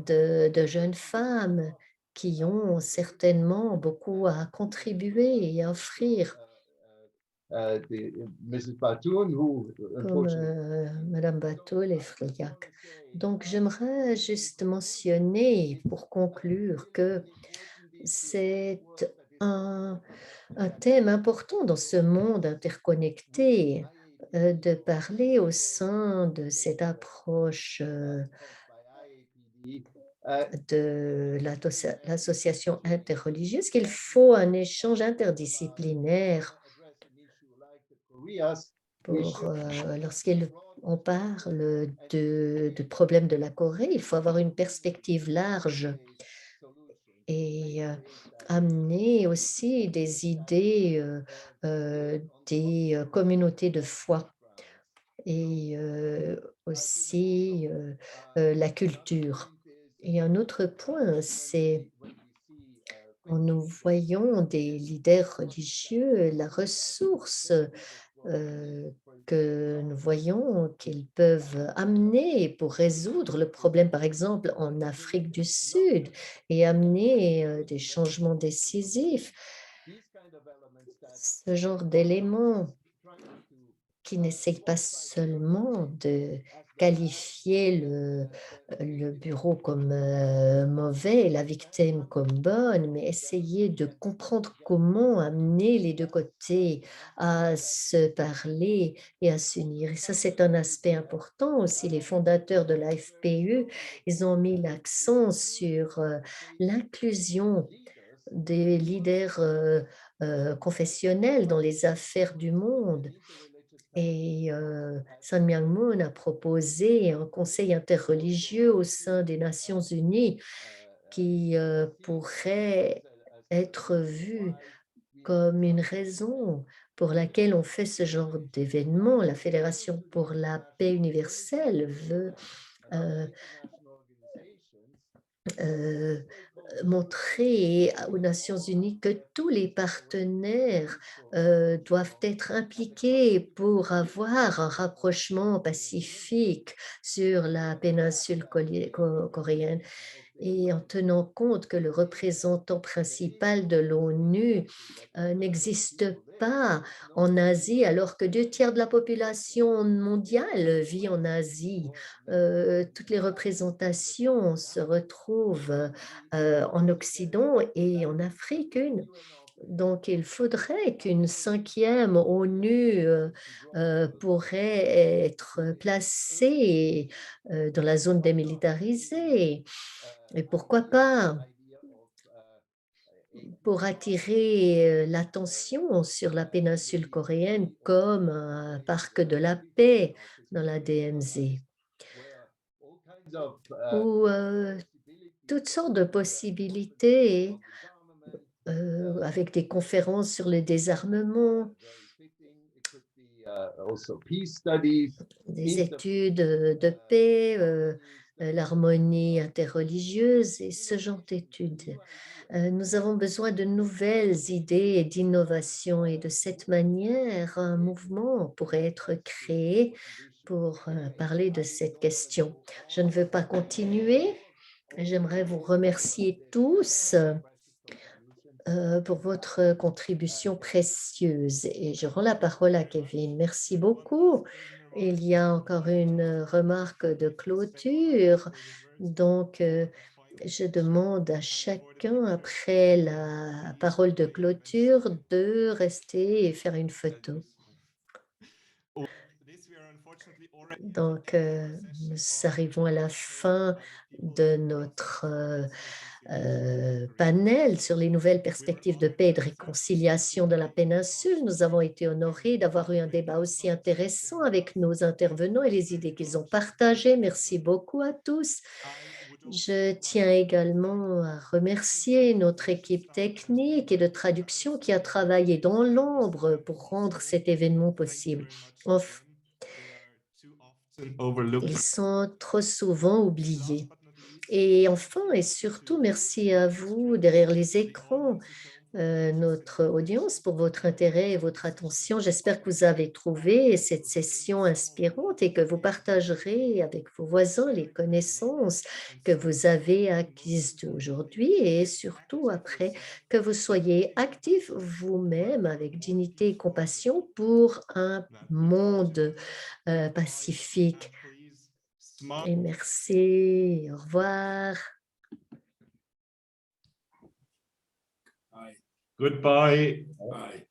B: de jeunes femmes qui ont certainement beaucoup à contribuer et à offrir. Comme Madame Batoul et Friac. Donc, j'aimerais juste mentionner pour conclure que c'est un thème important dans ce monde interconnecté de parler au sein de cette approche de l'association interreligieuse qu'il faut un échange interdisciplinaire pour lorsqu'on parle de problèmes de la Corée, il faut avoir une perspective large et amener aussi des idées des communautés de foi et aussi la culture. Et un autre point, c'est quand nous voyons des leaders religieux, la ressource que nous voyons qu'ils peuvent amener pour résoudre le problème, par exemple, en Afrique du Sud, et amener des changements décisifs. Ce genre d'éléments qui n'essayent pas seulement de qualifier le bureau comme mauvais et la victime comme bonne, mais essayer de comprendre comment amener les deux côtés à se parler et à s'unir. Et ça, c'est un aspect important aussi. Les fondateurs de la FPE, ils ont mis l'accent sur l'inclusion des leaders confessionnels dans les affaires du monde. Et Sun Myung Moon a proposé un conseil interreligieux au sein des Nations Unies qui pourrait être vu comme une raison pour laquelle on fait ce genre d'événement. La Fédération pour la paix universelle veut montrer aux Nations unies que tous les partenaires doivent être impliqués pour avoir un rapprochement pacifique sur la péninsule coréenne. et en tenant compte que le représentant principal de l'ONU n'existe pas en Asie, alors que 2 tiers de la population mondiale vit en Asie. Toutes les représentations se retrouvent en Occident et en Afrique. Donc, il faudrait qu'une 5e ONU pourrait être placée dans la zone démilitarisée. Et pourquoi pas pour attirer l'attention sur la péninsule coréenne comme un parc de la paix dans la DMZ, ou toutes sortes de possibilités avec des conférences sur le désarmement, des études de paix, l'harmonie interreligieuse et ce genre d'études. Nous avons besoin de nouvelles idées et d'innovation et de cette manière, un mouvement pourrait être créé pour parler de cette question. Je ne veux pas continuer. J'aimerais vous remercier tous pour votre contribution précieuse. Et je rends la parole à Kevin. Merci beaucoup. Il y a encore une remarque de clôture. Donc, je demande à chacun, après la parole de clôture, de rester et faire une photo. Donc, nous arrivons à la fin de notre panel sur les nouvelles perspectives de paix et de réconciliation de la péninsule. Nous avons été honorés d'avoir eu un débat aussi intéressant avec nos intervenants et les idées qu'ils ont partagées. Merci beaucoup à tous. Je tiens également à remercier notre équipe technique et de traduction qui a travaillé dans l'ombre pour rendre cet événement possible. Ils sont trop souvent oubliés. Et enfin, et surtout, merci à vous derrière les écrans, notre audience, pour votre intérêt et votre attention. J'espère que vous avez trouvé cette session inspirante et que vous partagerez avec vos voisins les connaissances que vous avez acquises aujourd'hui et surtout après que vous soyez actifs vous-même avec dignité et compassion pour un monde pacifique. Et merci, au revoir.
A: Goodbye.
F: Bye.